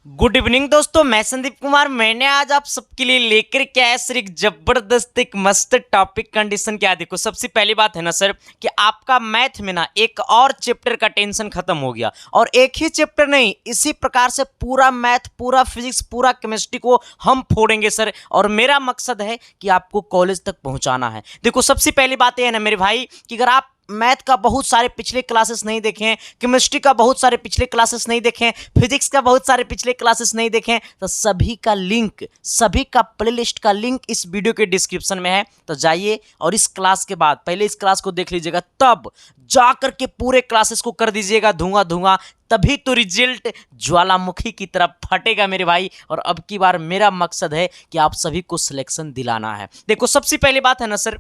Good evening दोस्तों, मैं संदीप कुमार। मैंने आज आप सबके लिए लेकर के आया सर एक जबरदस्त एक मस्त टॉपिक कंडीशन। क्या देखो, सबसे पहली बात है ना सर कि आपका मैथ में ना एक और चैप्टर का टेंशन खत्म हो गया। और एक ही चैप्टर नहीं, इसी प्रकार से पूरा मैथ, पूरा फिजिक्स, पूरा केमिस्ट्री को हम फोड़ेंगे सर। और मेरा मकसद है कि आपको कॉलेज तक पहुंचाना है। देखो, सबसे पहली बात यह है ना मेरे भाई कि अगर आप मैथ का बहुत सारे पिछले क्लासेस नहीं देखें, केमिस्ट्री का बहुत सारे पिछले क्लासेस नहीं देखें, फिजिक्स का बहुत सारे पिछले क्लासेस नहीं देखें, तो सभी का लिंक, सभी का प्लेलिस्ट का लिंक इस वीडियो के डिस्क्रिप्शन में है। तो जाइए और इस क्लास के बाद पहले इस क्लास को देख लीजिएगा, तब जाकर के पूरे क्लासेस को कर दीजिएगा धुआं धुआं। तभी तो रिजल्ट ज्वालामुखी की तरफ फटेगा मेरे भाई। और अब की बार मेरा मकसद है कि आप सभी को सिलेक्शन दिलाना है। देखो, सबसे पहली बात है ना सर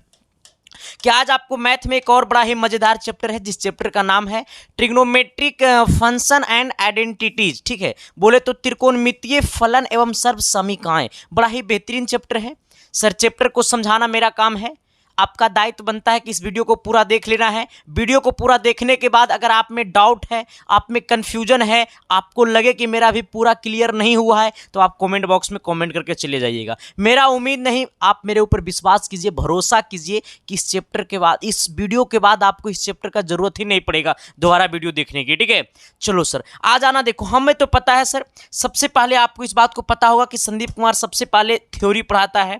कि आज आपको मैथ में एक और बड़ा ही मजेदार चैप्टर है, जिस चैप्टर का नाम है ट्रिग्नोमेट्रिक फंक्शन एंड आइडेंटिटीज। ठीक है, बोले तो त्रिकोणमितीय फलन एवं सर्व समीकरण। बड़ा ही बेहतरीन चैप्टर है सर। चैप्टर को समझाना मेरा काम है। आपका दायित्व बनता है कि इस वीडियो को पूरा देख लेना है। वीडियो को पूरा देखने के बाद अगर आप में डाउट है, आप में कंफ्यूजन है, आपको लगे कि मेरा भी पूरा क्लियर नहीं हुआ है, तो आप कमेंट बॉक्स में कमेंट करके चले जाइएगा। मेरा उम्मीद नहीं, आप मेरे ऊपर विश्वास कीजिए, भरोसा कीजिए कि इस चैप्टर के बाद, इस वीडियो के बाद आपको इस चैप्टर का जरूरत ही नहीं पड़ेगा दोबारा वीडियो देखने की। ठीक है, चलो सर आ जाना। देखो, हमें तो पता है सर, सबसे पहले आपको इस बात को पता होगा कि संदीप कुमार सबसे पहले थ्योरी पढ़ाता है।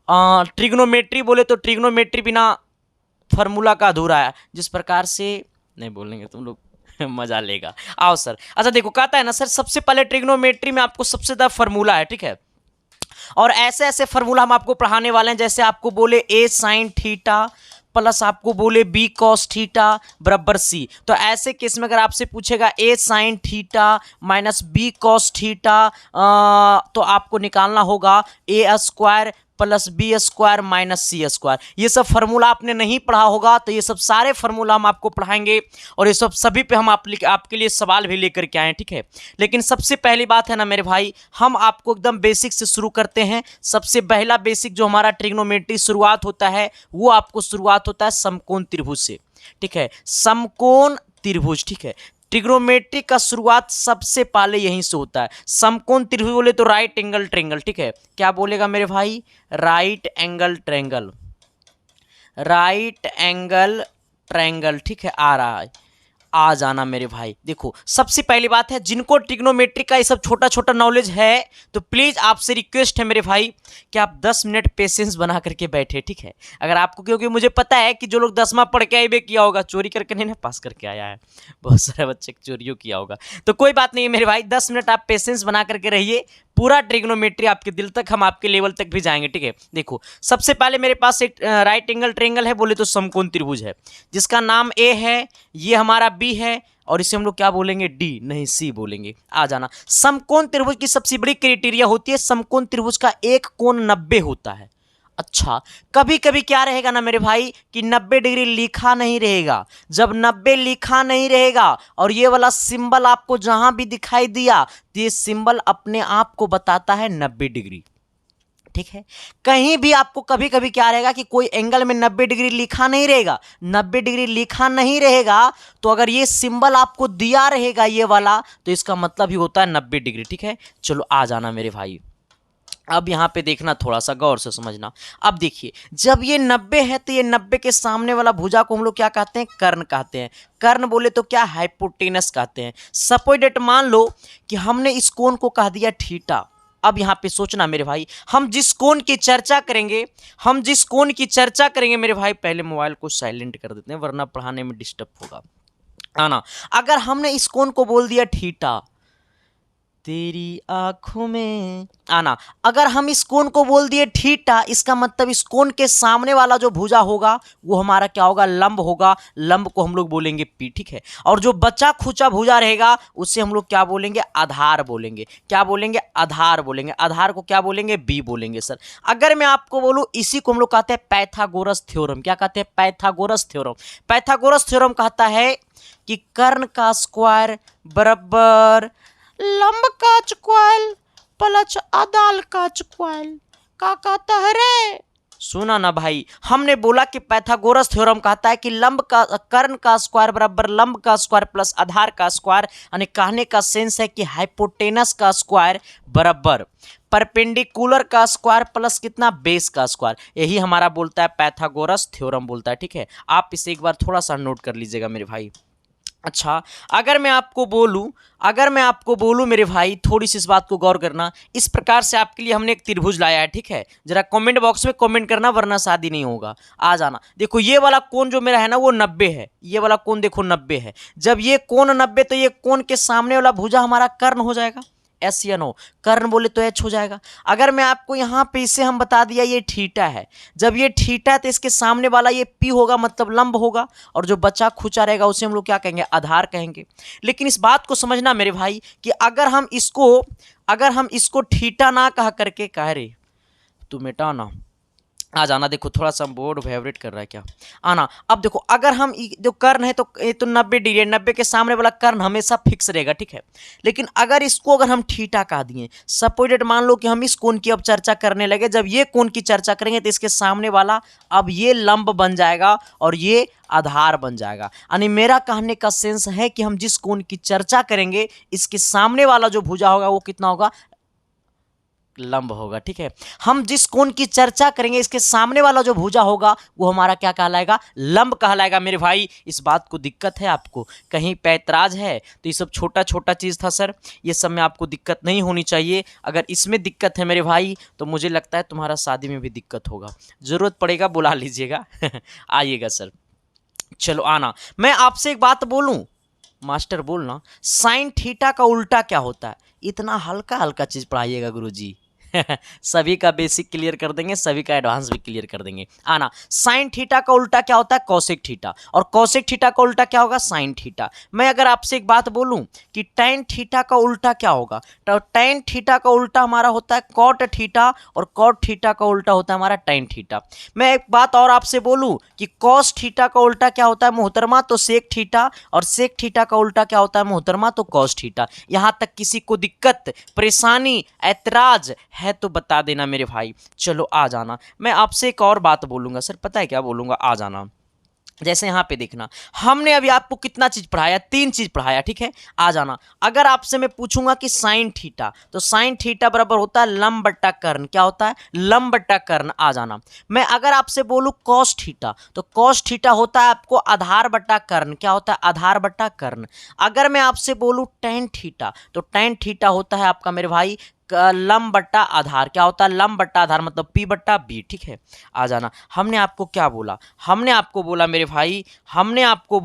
ट्रिग्नोमेट्री बोले तो ट्रिग्नोमेट्री बिना फार्मूला का अधूरा है। जिस प्रकार से नहीं बोलेंगे तुम लोग मजा लेगा। आओ सर। अच्छा देखो, कहता है ना सर, सबसे पहले ट्रिग्नोमेट्री में आपको सबसे ज्यादा फार्मूला है। ठीक है, और ऐसे ऐसे फार्मूला हम आपको पढ़ाने वाले हैं, जैसे आपको बोले ए साइन थीटा प्लस आपको बोले बी कॉस थीटा बराबर सी। तो ऐसे केस में अगर आपसे पूछेगा A sine theta minus B cos theta, तो आपको निकालना होगा A square plus B square minus C square. ये सब फार्मूला आपने नहीं पढ़ा होगा, तो ये सब सारे फार्मूला हम आपको पढ़ाएंगे और ये सब सभी पे हम आपके लिए सवाल भी लेकर के आए। ठीक है, लेकिन सबसे पहली बात है ना मेरे भाई, हम आपको एकदम बेसिक से शुरू करते हैं। सबसे पहला बेसिक जो हमारा ट्रिग्नोमेट्री शुरुआत होता है, वो आपको शुरुआत होता है समकोण त्रिभुज से। ठीक है, समकोण त्रिभुज। ठीक है, ट्रिग्नोमेट्री का शुरुआत सबसे पहले यहीं से होता है। समकोण त्रिभुज बोले तो राइट एंगल ट्रायंगल। ठीक है, क्या बोलेगा मेरे भाई? Right angle triangle, right angle triangle. ठीक है, आ रहा है, आ जाना मेरे भाई। देखो, सबसे पहली बात है, जिनको ट्रिग्नोमेट्री का ये सब छोटा छोटा नॉलेज है, तो प्लीज आपसे रिक्वेस्ट है मेरे भाई कि आप 10 मिनट पेशेंस बना करके बैठे। ठीक है, अगर आपको, क्योंकि मुझे पता है कि जो लोग 10वां पढ़ के आए भी किया होगा, चोरी करके नहीं ना पास करके आया है, बहुत सारे बच्चे चोरियों किया होगा, तो कोई बात नहीं है मेरे भाई। 10 मिनट आप पेशेंस बना करके रहिए, पूरा ट्रिग्नोमेट्री आपके दिल तक, हम आपके लेवल तक भी जाएंगे। ठीक है, देखो सबसे पहले मेरे पास एक राइट एंगल ट्रायंगल है, बोले तो समकोण त्रिभुज है, जिसका नाम ए है, ये हमारा बी है, और इसे हम लोग क्या बोलेंगे? डी, नहीं सी बोलेंगे। आ जाना। समकोण त्रिभुज की सबसे बड़ी क्राइटेरिया होती है, समकोण त्रिभुज का एक कोण 90 होता है। अच्छा, कभी कभी क्या रहेगा ना मेरे भाई कि 90 डिग्री लिखा नहीं रहेगा। जब 90 लिखा नहीं रहेगा और ये वाला सिंबल आपको जहां भी दिखाई दिया, तो ये सिंबल अपने आप को बताता है 90 डिग्री। ठीक है, कहीं भी आपको कभी कभी क्या रहेगा कि कोई एंगल में 90 डिग्री लिखा नहीं रहेगा, 90 डिग्री लिखा नहीं रहेगा, तो अगर ये सिंबल आपको दिया रहेगा ये वाला, तो इसका मतलब ही होता है 90 डिग्री। ठीक है, चलो आ जाना मेरे भाई। अब यहाँ पे देखना, थोड़ा सा गौर से समझना। अब देखिए, जब ये 90 है, तो ये 90 के सामने वाला भुजा को हम लोग क्या कहते हैं? कर्ण कहते हैं। कर्ण बोले तो क्या? हाइपोटेनस कहते हैं। सपोज डेट, मान लो कि हमने इस कोण को कह दिया थीटा। अब यहाँ पे सोचना मेरे भाई, हम जिस कोण की चर्चा करेंगे, हम जिस कोण की चर्चा करेंगे मेरे भाई, पहले मोबाइल को साइलेंट कर देते हैं वरना पढ़ाने में डिस्टर्ब होगा, है ना। अगर हमने इस कोण को बोल दिया थीटा, तेरी आंखों में आना, अगर हम इस कोण को बोल दिए थीटा, इसका मतलब इस कोण के सामने वाला जो भुजा होगा वो हमारा क्या होगा? लंब होगा। लंब को हम लोग बोलेंगे पी। ठीक है, और जो बचा खुचा भुजा रहेगा उसे हम लोग क्या बोलेंगे? आधार बोलेंगे। क्या बोलेंगे? आधार बोलेंगे। आधार को क्या बोलेंगे? बी बोलेंगे सर। अगर मैं आपको बोलूं, इसी को हम लोग कहते हैं पाइथागोरस थ्योरम। क्या कहते हैं? Pythagoras theorem. पाइथागोरस थ्योरम कहता है कि कर्ण का स्क्वायर बराबर लंब का स्क्वायर प्लस आधार का स्क्वायर। क्या कहता है रे? सुना ना भाई, हमने बोला कि पाइथागोरस थ्योरम कहता है कि लंब का कर्ण का स्क्वायर बराबर लंब का स्क्वायर प्लस आधार का स्क्वायर, यानी कहने का सेंस है कि हाइपोटेनस का स्क्वायर बराबर परपेंडिकुलर का स्क्वायर प्लस कितना बेस का स्क्वायर। यही हमारा बोलता है पाइथागोरस थ्योरम बोलता है। ठीक है, आप इसे एक बार थोड़ा सा नोट कर लीजिएगा मेरे भाई। अच्छा, अगर मैं आपको बोलूं मेरे भाई, थोड़ी सी इस बात को गौर करना। इस प्रकार से आपके लिए हमने एक त्रिभुज लाया है। ठीक है, जरा कमेंट बॉक्स में कमेंट करना, वरना शादी नहीं होगा। आ जाना। देखो ये वाला कोण जो मेरा है ना वो 90 है, ये वाला कोण देखो 90 है। जब ये कोण 90, तो ये कोण के सामने वाला भुजा हमारा कर्ण हो जाएगा। एस या नो, कर्ण बोले तो एच हो जाएगा। अगर मैं आपको यहाँ पे इसे हम बता दिया ये थीटा है, जब ये थीटा है तो इसके सामने वाला ये पी होगा, मतलब लंब होगा, और जो बचा खुचा रहेगा उसे हम लोग क्या कहेंगे, आधार कहेंगे। लेकिन इस बात को समझना मेरे भाई कि अगर हम इसको थीटा ना कह करके कह रहे, तू मेटा ना, आ जाना। देखो थोड़ा सा बोर्ड वाइब्रेट कर रहा है क्या, आना। अब देखो अगर हम जो कर्ण है तो ये तो 90 डिग्री है, 90 के सामने वाला कर्ण हमेशा फिक्स रहेगा। ठीक है, लेकिन अगर हम थीटा कह दिए, सपोजेड मान लो कि हम इस कोण की अब चर्चा करने लगे, जब ये कोण की चर्चा करेंगे तो इसके सामने वाला अब ये लंब बन जाएगा और ये आधार बन जाएगा। यानी मेरा कहने का सेंस है कि हम जिस कोण की चर्चा करेंगे इसके सामने वाला जो भुजा होगा वो कितना होगा, लंब होगा। ठीक है, हम जिस कोण की चर्चा करेंगे इसके सामने वाला जो भुजा होगा वो हमारा क्या कहलाएगा, लंब कहलाएगा। मेरे भाई इस बात को दिक्कत है आपको, कहीं पे ऐतराज है तो ये सब छोटा छोटा चीज़ था सर, ये सब में आपको दिक्कत नहीं होनी चाहिए। अगर इसमें दिक्कत है मेरे भाई तो मुझे लगता है तुम्हारा शादी में भी दिक्कत होगा, ज़रूरत पड़ेगा बुला लीजिएगा आइएगा सर। चलो आना, मैं आपसे एक बात बोलूँ, मास्टर बोलना, साइन थीटा का उल्टा क्या होता है। इतना हल्का हल्का चीज़ पढ़ाइएगा गुरुजी सभी का बेसिक क्लियर कर देंगे, सभी का एडवांस भी क्लियर कर देंगे। आना, साइन थीटा का उल्टा क्या होता है, कॉसेक थीटा, और कॉसेक थीटा का उल्टा क्या होगा, साइन थीटा। मैं अगर आपसे एक बात बोलूं कि टैन थीटा का उल्टा क्या होगा, तो टैन थीटा का उल्टा हमारा होता है कॉट थीटा, और कॉट थीटा का उल्टा होता है हमारा टैन थीटा। मैं एक बात और आपसे बोलूं कि कॉस थीटा का उल्टा क्या होता है मोहतरमा, तो सेक थीटा, और सेक थीटा का उल्टा क्या होता है मोहतरमा, तो कॉस थीटा। यहां तक किसी को दिक्कत, परेशानी, ऐतराज है तो बता देना मेरे भाई। चलो आ जाना, मैं आपसे एक और बात बोलूंगा सर, पता है क्या बोलूंगा, आ जाना। जैसे यहाँ पे देखना, हमने अभी आपको कितना चीज पढ़ाया, 3 चीज पढ़ाया। ठीक है, आ जाना। अगर आपसे मैं पूछूंगा कि साइन थीटा, तो साइन थीटा बराबर होता है लंब बट्टा कर्ण, क्या होता है, लंब बट्टा कर्ण। आ जाना। मैं अगर आपसे बोलूं कॉस थीटा, तो कॉस थीटा होता है आपको आधार बट्टा कर्ण, क्या होता है, आधार बट्टा कर्ण। अगर मैं आपसे बोलूं टेन थीटा, तो टेन थीटा होता है आपका मेरे भाई लंब बट्टा आधार, क्या होता है, लंब बट्टा आधार, मतलब पी बट्टा बी। ठीक है, आ जाना। हमने आपको क्या बोला, हमने आपको बोला मेरे भाई, हमने आपको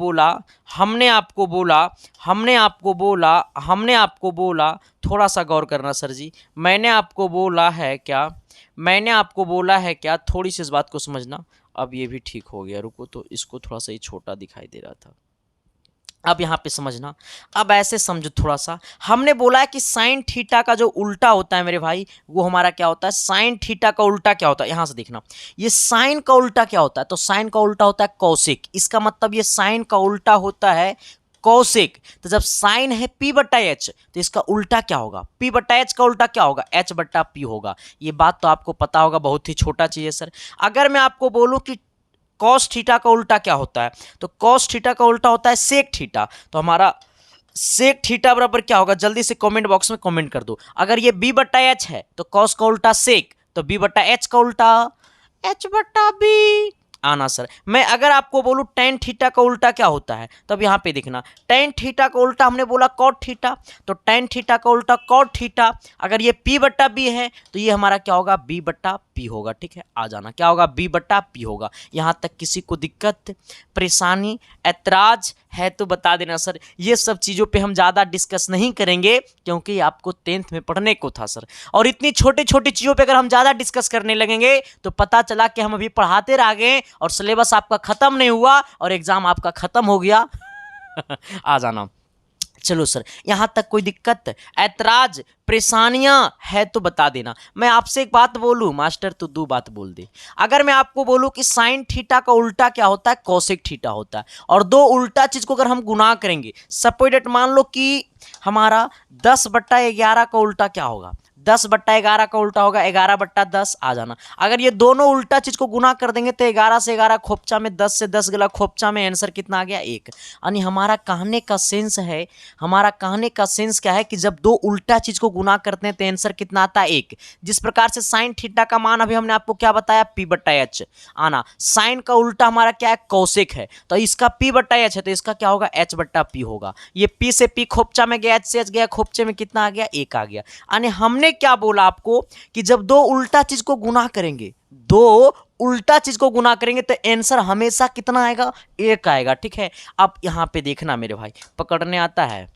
बोला, थोड़ा सा गौर करना सर जी, मैंने आपको बोला है क्या, थोड़ी सी इस बात को समझना। अब ये भी ठीक हो गया, रुको, तो इसको थोड़ा सा ही छोटा दिखाई दे रहा था, अब यहाँ पे समझना। अब ऐसे समझो थोड़ा सा, हमने बोला है कि साइन थीटा का जो उल्टा होता है मेरे भाई वो हमारा क्या होता है, साइन थीटा का उल्टा क्या होता है, यहाँ से देखना, ये साइन का उल्टा क्या होता है, तो साइन का उल्टा होता है कौशिक। इसका मतलब ये साइन का उल्टा होता है कौशिक। तो जब साइन है पी बट्टा एच, तो इसका उल्टा क्या होगा, पी बट्टा एच का उल्टा क्या होगा, एच बट्टा पी होगा। ये बात तो आपको पता होगा, बहुत ही छोटा चीज है सर। अगर मैं आपको बोलूँ कि कॉस थीटा का उल्टा क्या होता है, तो कॉस थीटा का उल्टा होता है सेक थीटा, तो हमारा सेक थीटा बराबर क्या होगा, जल्दी से कमेंट बॉक्स में कमेंट कर दो। अगर ये बी बट्टा एच है तो कॉस का उल्टा सेक, तो बी बट्टा एच का उल्टा एच बट्टा बी। आना सर। मैं अगर आपको बोलूं टेन थीटा का उल्टा क्या होता है, तब यहाँ पे देखना, टेन थीटा का उल्टा हमने बोला कॉट थीटा, तो टेन थीटा का उल्टा कॉट थीटा। अगर ये पी बट्टा बी है तो ये हमारा क्या होगा, बी बट्टा पी होगा। ठीक है, आ जाना, क्या होगा, बी बट्टा पी होगा। यहाँ तक किसी को दिक्कत, परेशानी, ऐतराज है तो बता देना सर। ये सब चीज़ों पे हम ज़्यादा डिस्कस नहीं करेंगे क्योंकि आपको 10th में पढ़ने को था सर, और इतनी छोटी छोटी चीज़ों पे अगर हम ज़्यादा डिस्कस करने लगेंगे तो पता चला कि हम अभी पढ़ाते रह गए और सिलेबस आपका ख़त्म नहीं हुआ और एग्ज़ाम आपका ख़त्म हो गया आ जाना। चलो सर, यहाँ तक कोई दिक्कत, ऐतराज, परेशानियां है तो बता देना। मैं आपसे एक बात बोलूं मास्टर, तो 2 बात बोल दे। अगर मैं आपको बोलूं कि साइन थीटा का उल्टा क्या होता है, कॉसेक थीटा होता है, और 2 उल्टा चीज को अगर हम गुना करेंगे, सपोज दैट मान लो कि हमारा 10/11 का उल्टा क्या होगा? 10/11 का उल्टा होगा 11/10। आ जाना। अगर ये दोनों उल्टा चीज को गुना कर देंगे तो 11 से 11 खोपचा में, 10 से 10 गला खोपचा में, आंसर कितना आ गया? 1। यानी हमारा कहने का सेंस है, हमारा कहने का सेंस क्या है कि जब दो उल्टा चीज को गुना करते हैं तो आंसर कितना आता है? 1। जिस प्रकार से साइन थीटा का मान अभी हमने आपको क्या बताया? P/H आना। साइन का उल्टा हमारा क्या है? कोसेक है, तो इसका P/H है तो इसका क्या होगा? H/P होगा। ये P से P खोपचा में गया, H से H गया, खोपचे में कितना आ गया? 1 आ गया। यानी हमने क्या बोला आपको कि जब दो उल्टा चीज को गुना करेंगे, दो उल्टा चीज को गुना करेंगे तो आंसर हमेशा कितना आएगा? 1 आएगा। ठीक है, अब यहां पे देखना मेरे भाई, पकड़ने आता है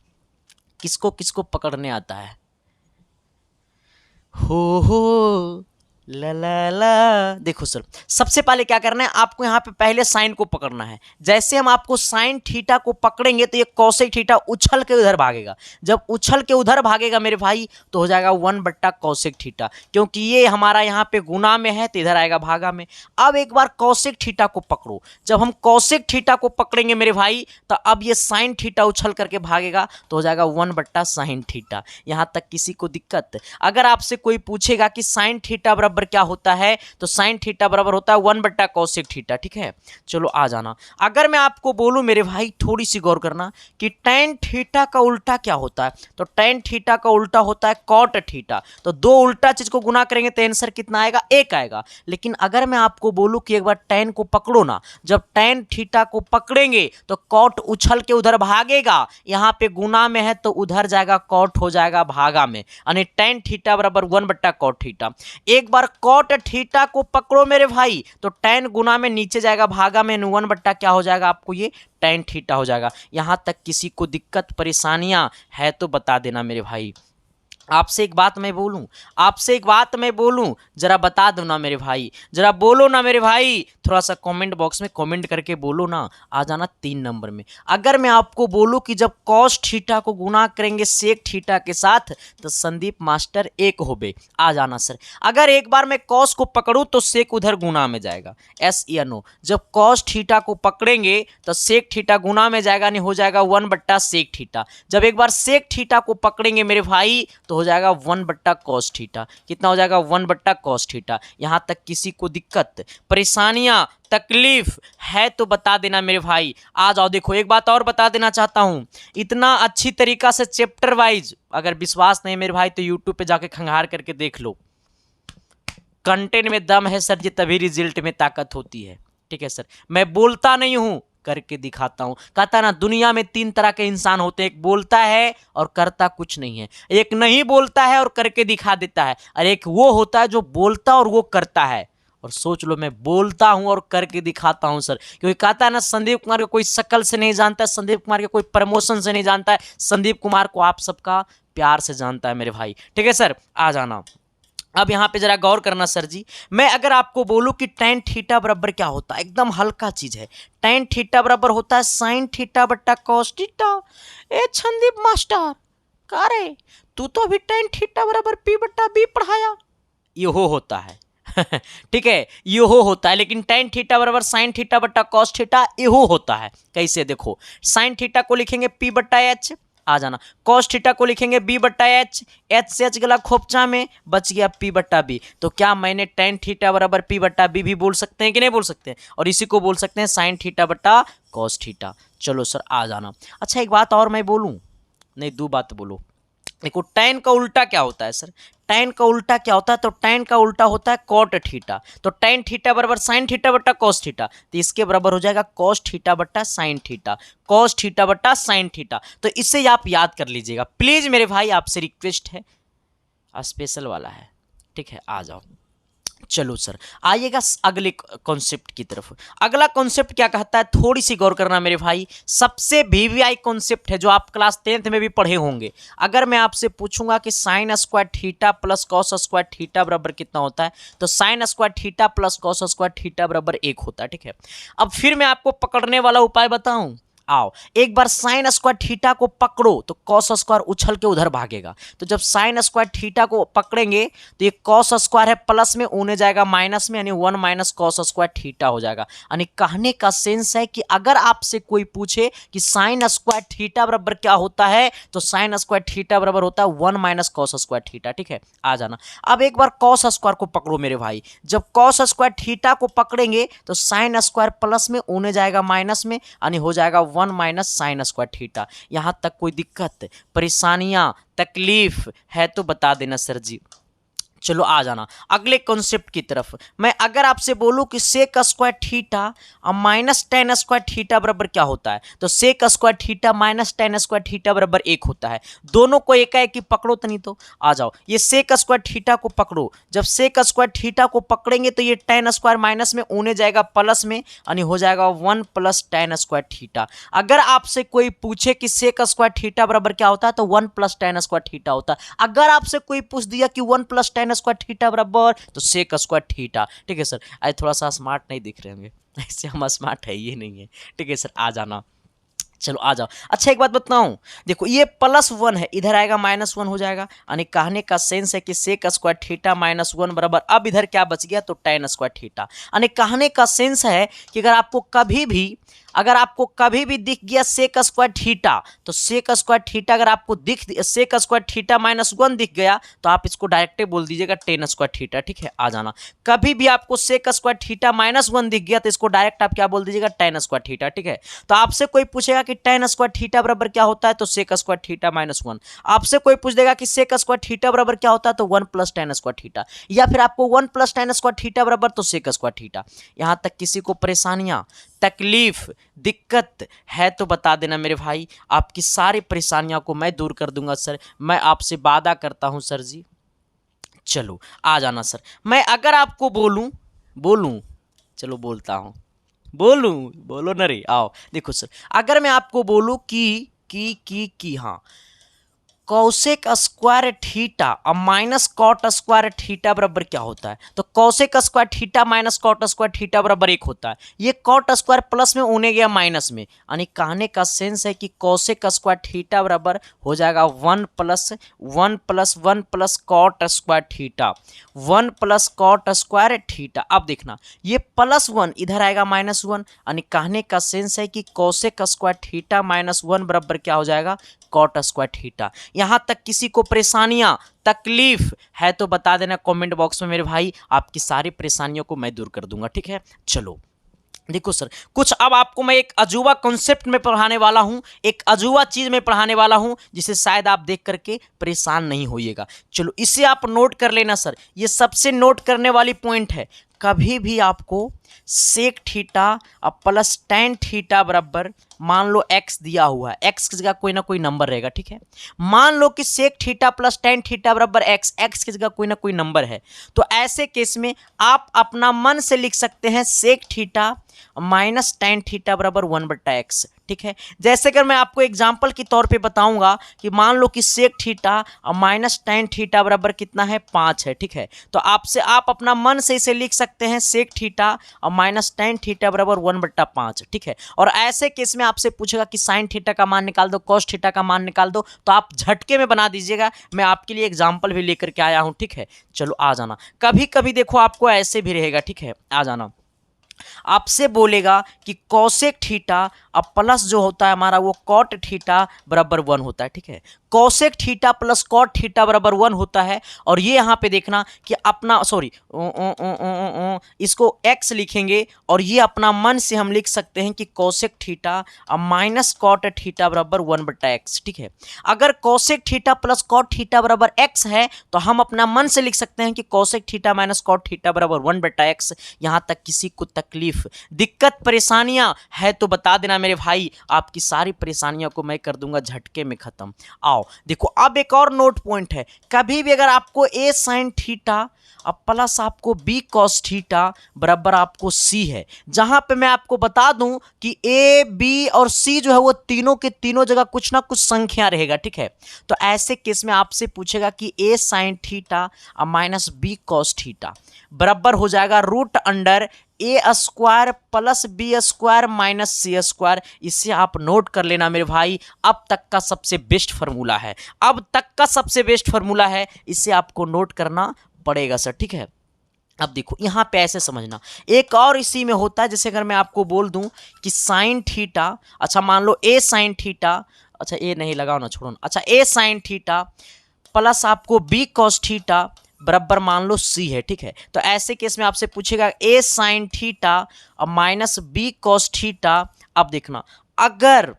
किसको किसको पकड़ने आता है? हो ला ला ला। देखो सर, सबसे पहले क्या करना है आपको? यहाँ पे पहले साइन को पकड़ना है। जैसे हम आपको साइन थीटा को पकड़ेंगे तो ये कोसेक थीटा उछल के उधर भागेगा। जब उछल के उधर भागेगा मेरे भाई तो हो जाएगा 1/कोसेक थीटा, क्योंकि ये हमारा यहाँ पे गुना में है तो इधर आएगा भागा में। अब एक बार कोसेक थीटा को पकड़ो। जब हम कोसेक थीटा को पकड़ेंगे मेरे भाई तो अब ये साइन थीटा उछल करके भागेगा तो हो जाएगा 1/साइन थीटा। यहाँ तक किसी को दिक्कत? अगर आपसे कोई पूछेगा कि साइन थीटा बराबर क्या होता है तो साइन थीटा बराबर होता है 1/कोसेक थीटा। ठीक है, चलो आ जाना। अगर मैं आपको बोलूं मेरे भाई, थोड़ी सी गौर करना कि tan थीटा का उल्टा क्या होता है, तो tan थीटा का उल्टा होता है cot थीटा। तो दो उल्टा चीज को गुना करेंगे तो आंसर कितना आएगा? 1 आएगा। लेकिन अगर मैं आपको बोलूं कि एक बार tan को पकड़ो ना, जब tan थीटा को पकड़ेंगे तो cot उछल के उधर भागेगा, यहां पे गुना में है तो उधर जाएगा, cot हो जाएगा भागा में, यानी tan थीटा बराबर 1/cot थीटा। एक बार कॉट थीटा को पकड़ो मेरे भाई तो tan गुना में नीचे जाएगा भागा में, 1/ क्या हो जाएगा आपको? ये tan थीटा हो जाएगा। यहां तक किसी को दिक्कत परेशानियां है तो बता देना मेरे भाई। आपसे एक बात मैं बोलूं, आपसे एक बात मैं बोलूं, जरा बता दो ना मेरे भाई, जरा बोलो ना मेरे भाई, थोड़ा सा कमेंट बॉक्स में कमेंट करके बोलो ना। आ जाना 3 नंबर में। अगर मैं आपको बोलूं कि जब कॉस थीटा को गुना करेंगे सेक थीटा के साथ तो संदीप मास्टर 1 होबे। आ जाना सर। अगर एक बार मैं कॉस को पकड़ूं तो सेक उधर गुना में जाएगा, एस या नो। जब कॉस थीटा को पकड़ेंगे तो सेक थीटा गुना में जाएगा, नहीं हो जाएगा 1/सेक थीटा। जब एक बार सेक थीटा को पकड़ेंगे मेरे भाई तो हो जाएगा 1/cos थीटा। कितना हो जाएगा? 1/cos theta. यहां तक किसी को दिक्कत परेशानियां तकलीफ है तो बता देना मेरे भाई। आ जाओ। देखो एक बात और बता देना चाहता हूं, इतना अच्छी तरीका से चैप्टर वाइज, अगर विश्वास नहीं मेरे भाई तो यूट्यूब पे जाके खंगार करके देख लो। कंटेंट में दम है सर जी, तभी रिजल्ट में ताकत होती है। ठीक है सर, मैं बोलता नहीं हूं, करके दिखाता हूं। कहता ना दुनिया में 3 तरह के इंसान होते हैं, एक बोलता है और करता कुछ नहीं है, एक नहीं बोलता है और करके दिखा देता है, और एक वो होता है जो बोलता और वो करता है। और सोच लो मैं बोलता हूं और करके दिखाता हूं सर, क्योंकि कहता है ना संदीप कुमार को कोई शक्ल से नहीं जानता है, संदीप कुमार के कोई प्रमोशन से नहीं जानता है, संदीप कुमार को आप सबका प्यार से जानता है मेरे भाई। ठीक है सर, आ जाना। अब यहाँ पे जरा गौर करना सर जी, मैं अगर आपको बोलूं कि tan थीटा बराबर क्या होता है, एकदम हल्का चीज है। tan थीटा बराबर होता है sin थीटा बट्टा cos थीटा। ए संदीप मास्टर का रे, तू तो अभी tan थीटा बराबर P/B पढ़ाया। ये हो होता है ठीक है, ये हो होता है, लेकिन tan थीटा बराबर sin थीटा बट्टा cos थीटा ये हो होता है। कैसे? देखो, sin थीटा को लिखेंगे P/H, आ जाना। cos थीटा को लिखेंगे B/H, H से H गला खोपचा में, बच गया P/B। तो क्या मैंने tan थीटा बराबर P/B भी बोल सकते हैं कि नहीं बोल सकते हैं? और इसी को बोल सकते हैं sin थीटा बट्टा cos थीटा। चलो सर, आ जाना। अच्छा एक बात और मैं बोलूं, नहीं 2 बात बोलो। देखो tan का उल्टा क्या होता है सर? tan का उल्टा क्या होता है? तो tan का उल्टा होता है cot थीटा। तो tan थीटा बराबर sin थीटा बट्टा cos थीटा, तो इसके बराबर हो जाएगा cos थीटा बट्टा sin थीटा, cos थीटा बट्टा sin थीटा। तो इससे आप याद कर लीजिएगा प्लीज मेरे भाई, आपसे रिक्वेस्ट है, स्पेशल वाला है। ठीक है, आ जाओ। चलो सर, आइएगा अगले कॉन्सेप्ट की तरफ। अगला कॉन्सेप्ट क्या कहता है, थोड़ी सी गौर करना मेरे भाई, सबसे वीवीआई कॉन्सेप्ट है जो आप क्लास 10th में भी पढ़े होंगे। अगर मैं आपसे पूछूंगा कि sine square theta plus cos square theta बराबर कितना होता है, तो sine square theta plus cos square theta बराबर 1 होता है। ठीक है, अब फिर मैं आपको पकड़ने वाला उपाय बताऊं। आओ एक बार साइन स्क्वायर थीटा को पकड़ो तो कॉस स्क्वायर उछल के उधर भागेगा। तो जब साइन स्क्वायर थीटा को पकड़ेंगे तो ये कॉस स्क्वायर है प्लस में, ऊने जाएगा माइनस में, यानी 1 माइनस कॉस स्क्वायर थीटा हो जाएगा। यानी कहने का सेंस है कि अगर आपसे कोई पूछे कि साइन स्क्वायर थीटा बराबर क्या होता है तो साइन स्क्वायर थीटा बराबर होता है 1 माइनस कॉस स्क्वायर थीटा। ठीक है, आ जाना। अब एक बार कॉस स्क्वायर को पकड़ो मेरे भाई, जब कॉस स्क्वायर थीटा को पकड़ेंगे तो साइन स्क्वायर प्लस में, ऊने जाएगा माइनस में, यानी हो जाएगा 1 माइनस साइन स्क्वायर थीटा। यहां तक कोई दिक्कत, परेशानियां, तकलीफ है तो बता देना सर जी। चलो आ जाना अगले कॉन्सेप्ट की तरफ। मैं अगर आपसे बोलूं कि सेक स्क्वायर थीटा और माइनस टेन स्क्वायर थीटा बराबर क्या होता है, तो sec square theta minus tan square theta बराबर 1 होता है। दोनों को एक ही पकड़ो तो, नहीं तो आ जाओ ये सेक स्क्वायर थीटा को पकड़ो। जब सेक स्क्वायर थीटा को पकड़ेंगे तो ये टेन स्क्वायर माइनस में, ऊने जाएगा प्लस में, यानी हो जाएगा 1 प्लस टेन स्क्वायर थीटा। अगर आपसे कोई पूछे कि सेक स्क्वायर थीटा बराबर क्या होता है तो 1 प्लस टेन स्क्वायर थीटा होता है। अगर आपसे कोई पूछ दिया कि 1 प्लस टेन स्क्वायर थीटा बराबर तो सेक स्क्वायर थीटा। ठीक है सर, आज थोड़ा सा स्मार्ट नहीं दिख रहे होंगे, ऐसे हम स्मार्ट है ये नहीं है। ठीक है सर, आ जाना। चलो आ जाओ। अच्छा एक बात बताऊं, देखो ये +1 है, इधर आएगा -1 हो जाएगा। यानी कहने का सेंस है कि सेक स्क्वायर थीटा -1 बराबर, अब इधर क्या बच गया तो टेन स्क्वायर थीटा। यानी कहने का सेंस है कि अगर आपको कभी भी दिख गया सेक स्क्वायर थीटा, तो सेक स्क्वायर थीटा अगर आपको सेक स्क्वायर थीटा -1 दिख गया तो आप इसको डायरेक्ट बोल दीजिएगा टेन स्क्वायर थीटा। ठीक है, आ जाना। कभी भी आपको सेक स्क्वायर थीटा -1 दिख गया तो इसको डायरेक्ट आप क्या बोल दीजिएगा टेन स्क्वायर थीटा। ठीक है, तो आपसे कोई पूछेगा कि टेन स्क्वायर थीटा बराबर क्या होता है तो सेक स्क्वायर थीटा -1। आपसे कोई पूछ देगा कि सेक स्क्वायर थीटा बराबर क्या होता है तो 1 प्लस टेन स्क्वायर थीटा, या फिर आपको 1 प्लस टेन स्क्वायर थीटा बराबर तो सेक स्क्वायर थीटा। यहां तक किसी को परेशानियां, तकलीफ, दिक्कत है तो बता देना मेरे भाई, आपकी सारी परेशानियों को मैं दूर कर दूंगा सर, मैं आपसे वादा करता हूं सर जी। चलो आ जाना सर। मैं अगर आपको बोलूं चलो बोलता हूं, बोलो ना रे, आओ देखो सर, अगर मैं आपको बोलूं कि हाँ कॉसेक स्क्वायर थीटा और माइनस कॉट स्क्वायर थीटा बराबर क्या होता है, तो cosec square theta minus cot square theta बराबर 1 होता है। ये कॉट स्क्वायर प्लस में, ऊने गया माइनस में, यानी कहने का सेंस है कि कॉसेक स्क्वायर थीटा बराबर हो जाएगा 1 plus 1 plus 1 plus cot square theta, 1 plus cot square theta. अब देखना ये +1 इधर आएगा -1, यानी कहने का सेंस है कि कॉसेक स्क्वायर थीटा -1 बराबर क्या हो जाएगा कॉट स्क्वायर थीटा। यहां तक किसी को परेशानियां, तकलीफ है तो बता देना कमेंट बॉक्स में मेरे भाई, आपकी सारी परेशानियों को मैं दूर कर दूंगा। ठीक है, चलो देखो सर, कुछ अब आपको मैं एक अजूबा कॉन्सेप्ट में पढ़ाने वाला हूं, एक अजूबा चीज में पढ़ाने वाला हूं जिसे शायद आप देख करके परेशान नहीं होइएगा। चलो इसे आप नोट कर लेना सर, ये सबसे नोट करने वाली पॉइंट है। कभी भी आपको सेक थीटा और प्लस टेन थीटा बराबर, मान लो x दिया हुआ है, x की जगह कोई ना कोई नंबर रहेगा। ठीक है, मान लो कि sec theta plus tan theta बराबर x की जगह कोई ना कोई नंबर है, तो ऐसे केस में आप अपना मन से लिख सकते हैं sec theta minus tan theta बराबर 1/x। ठीक है, जैसे अगर मैं आपको एग्जाम्पल के तौर पे बताऊंगा कि मान लो कि सेक थीटा और माइनस टेन थीटा बराबर कितना है 5 है। ठीक है, तो आप अपना मन से इसे लिख सकते हैं सेक थीटा और माइनस टेन थीटा बराबर 1/5। ठीक है, और ऐसे केस में आपसे पूछेगा कि साइन थीटा का मान निकाल दो, कॉस थीटा का मान निकाल दो, तो आप झटके में बना दीजिएगा। मैं आपके लिए एग्जाम्पल भी लेकर के आया हूं। ठीक है, चलो आ जाना। कभी कभी देखो आपको ऐसे भी रहेगा। ठीक है, आ जाना, आपसे बोलेगा कि कॉसेक थीटा अब प्लस जो होता है हमारा वो कॉट थीटा बराबर 1 होता है। ठीक है, cosec theta plus cot theta बराबर 1 होता है। और ये यहाँ पे देखना कि अपना इसको x लिखेंगे और ये अपना मन से हम लिख सकते हैं कि कॉसेक थीटा अब माइनस कॉट थीटा बराबर 1/x। ठीक है, अगर cosec theta plus cot theta बराबर x है तो हम अपना मन से लिख सकते हैं कि cosec theta minus cot theta बराबर 1/x। यहाँ तक किसी को तकलीफ, दिक्कत, परेशानियां है तो बता देना मेरे भाई, आपकी सारी परेशानियों को मैं कर दूंगा झटके में खत्म। आओ देखो, अब एक और नोट पॉइंट है। कभी भी अगर आपको a साइन थीटा अब प्लस आपको b कॉस थीटा बराबर आपको c है, जहां पे मैं आपको बता दूं कि a b और c जो है वो तीनों के तीनों जगह कुछ ना कुछ संख्या रहेगा। ठीक है, तो ऐसे केस में आपसे पूछेगा कि a साइन थीटा और माइनस b कॉस थीटा बराबर हो जाएगा root under A square plus B square minus C square. इसे आप नोट कर लेना मेरे भाई, अब तक का सबसे बेस्ट फार्मूला है, अब तक का सबसे बेस्ट फार्मूला है, इसे आपको नोट करना पड़ेगा सर, ठीक है। अब देखो यहाँ पे ऐसे समझना, एक और इसी में होता है, जैसे अगर मैं आपको बोल दूं कि साइन थीटा, अच्छा मान लो ए साइन थीटा, अच्छा ए नहीं लगाओ ना, छोड़ो ना, अच्छा ए साइन थीटा प्लस आपको बी कॉस थीटा बराबर मान लो सी है, ठीक है। तो ऐसे केस में आपसे पूछेगा ए साइन थीटा और माइनस बी कॉस थीटा। अब देखना, अगर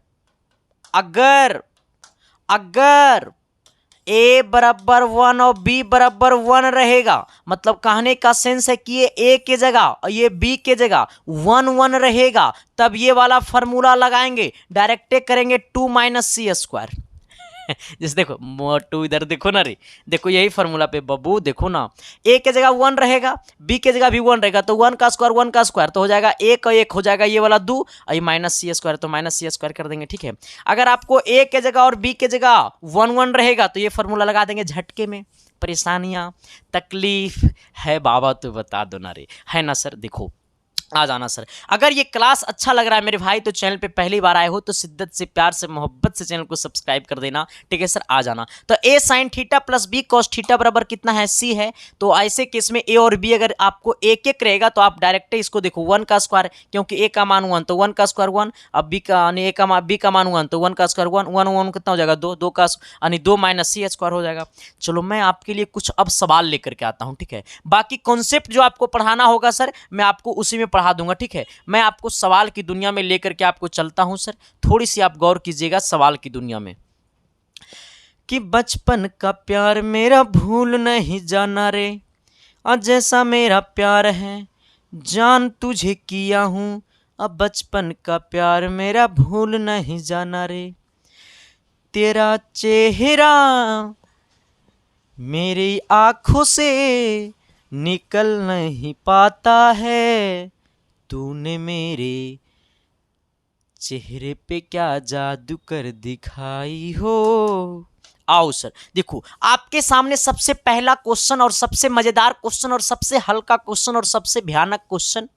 अगर अगर ए बराबर 1 और बी बराबर 1 रहेगा, मतलब कहने का सेंस है कि ये ए के जगह और ये बी के जगह 1 1 रहेगा, तब ये वाला फॉर्मूला लगाएंगे, डायरेक्टे करेंगे 2 माइनस सी स्क्वायर। जैसे देखो मोटू इधर देखो ना रे, देखो यही फॉर्मूला पे बब्बू देखो ना, ए के जगह 1 रहेगा, बी के जगह भी 1 रहेगा, तो 1 का स्क्वायर तो हो जाएगा 1 और 1 हो जाएगा ये वाला 2 और ये माइनस सी स्क्वायर, तो माइनस सी स्क्वायर कर देंगे, ठीक है। अगर आपको ए के जगह और बी के जगह 1 1 रहेगा तो ये फॉर्मूला लगा देंगे झटके में। परेशानियां तकलीफ है बाबा तो बता दो ना रे, है ना सर। देखो आ जाना सर। अगर ये क्लास अच्छा लग रहा है मेरे भाई तो चैनल पे पहली बार आए हो तो शिद्दत से प्यार से मोहब्बत से चैनल को सब्सक्राइब कर देना, ठीक है सर। आ जाना, तो A sine theta plus B cos theta बराबर कितना है, सी है। तो ऐसे केस में ए और बी अगर आपको एक एक रहेगा तो आप डायरेक्ट इसको देखो 1 का स्क्वायर, क्योंकि ए का मान 1 तो 1 का स्क्वायर 1, अब बी का ए का बी का मान 1 तो 1 का स्क्वायर 1 1 1 कितना हो जाएगा 2 2 का यानी 2 माइनस सी स्क्वायर हो जाएगा। चलो मैं आपके लिए कुछ अब सवाल लेकर के आता हूँ, ठीक है। बाकी कॉन्सेप्ट जो आपको पढ़ाना होगा सर मैं आपको उसी में पढ़ा दूंगा, ठीक है। मैं आपको सवाल की दुनिया में लेकर के आपको चलता हूं सर, थोड़ी सी आप गौर कीजिएगा सवाल की दुनिया में। कि बचपन का प्यार मेरा भूल नहीं जाना रे, और जैसा मेरा प्यार है जान तुझे किया हूं, अब बचपन का प्यार मेरा भूल नहीं जाना रे, तेरा चेहरा मेरी आंखों से निकल नहीं पाता है, तूने मेरे चेहरे पे क्या जादू कर दिखाई हो। आओ सर देखो, आपके सामने सबसे पहला क्वेश्चन और सबसे मजेदार क्वेश्चन और सबसे हल्का क्वेश्चन और सबसे भयानक क्वेश्चन,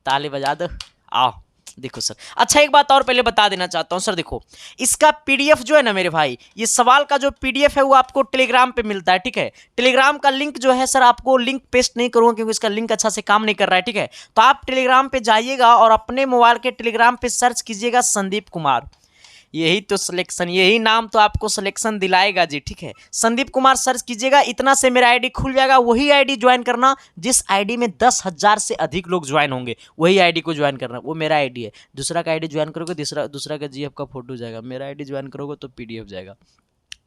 ताली बजा दो। आओ देखो सर, अच्छा एक बात और पहले बता देना चाहता हूं सर, देखो इसका पीडीएफ जो है ना मेरे भाई, ये सवाल का जो पीडीएफ है वो आपको टेलीग्राम पे मिलता है, ठीक है। टेलीग्राम का लिंक जो है सर, आपको लिंक पेस्ट नहीं करूंगा क्योंकि इसका लिंक अच्छा से काम नहीं कर रहा है, ठीक है। तो आप टेलीग्राम पे जाइएगा और अपने मोबाइल के टेलीग्राम पे सर्च कीजिएगा संदीप कुमार, यही तो सिलेक्शन, यही नाम तो आपको सिलेक्शन दिलाएगा जी, ठीक है। संदीप कुमार सर्च कीजिएगा, इतना से मेरा आईडी खुल जाएगा, वही आईडी ज्वाइन करना जिस आईडी में 10,000 से अधिक लोग ज्वाइन होंगे, वही आईडी को ज्वाइन करना, वो मेरा आईडी है। दूसरा का आईडी ज्वाइन करोगे दूसरा का जीएफ का फोटो जाएगा, मेरा आईडी ज्वाइन करोगे तो पीडीएफ जाएगा,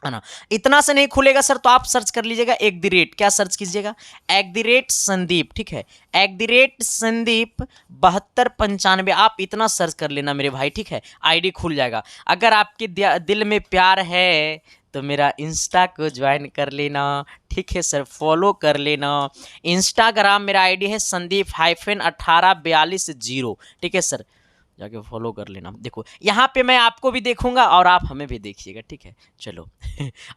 है ना। इतना से नहीं खुलेगा सर, तो आप सर्च कर लीजिएगा @ क्या सर्च कीजिएगा, @ संदीप, ठीक है। @ संदीप 7295 आप इतना सर्च कर लेना मेरे भाई, ठीक है, आईडी खुल जाएगा। अगर आपके दिल में प्यार है तो मेरा इंस्टा को ज्वाइन कर लेना, ठीक है सर, फॉलो कर लेना। इंस्टाग्राम मेरा आईडी है संदीप-1842 ठीक है सर, जाके फॉलो कर लेना। देखो यहाँ पे मैं आपको भी देखूंगा और आप हमें भी देखिएगा, ठीक है। चलो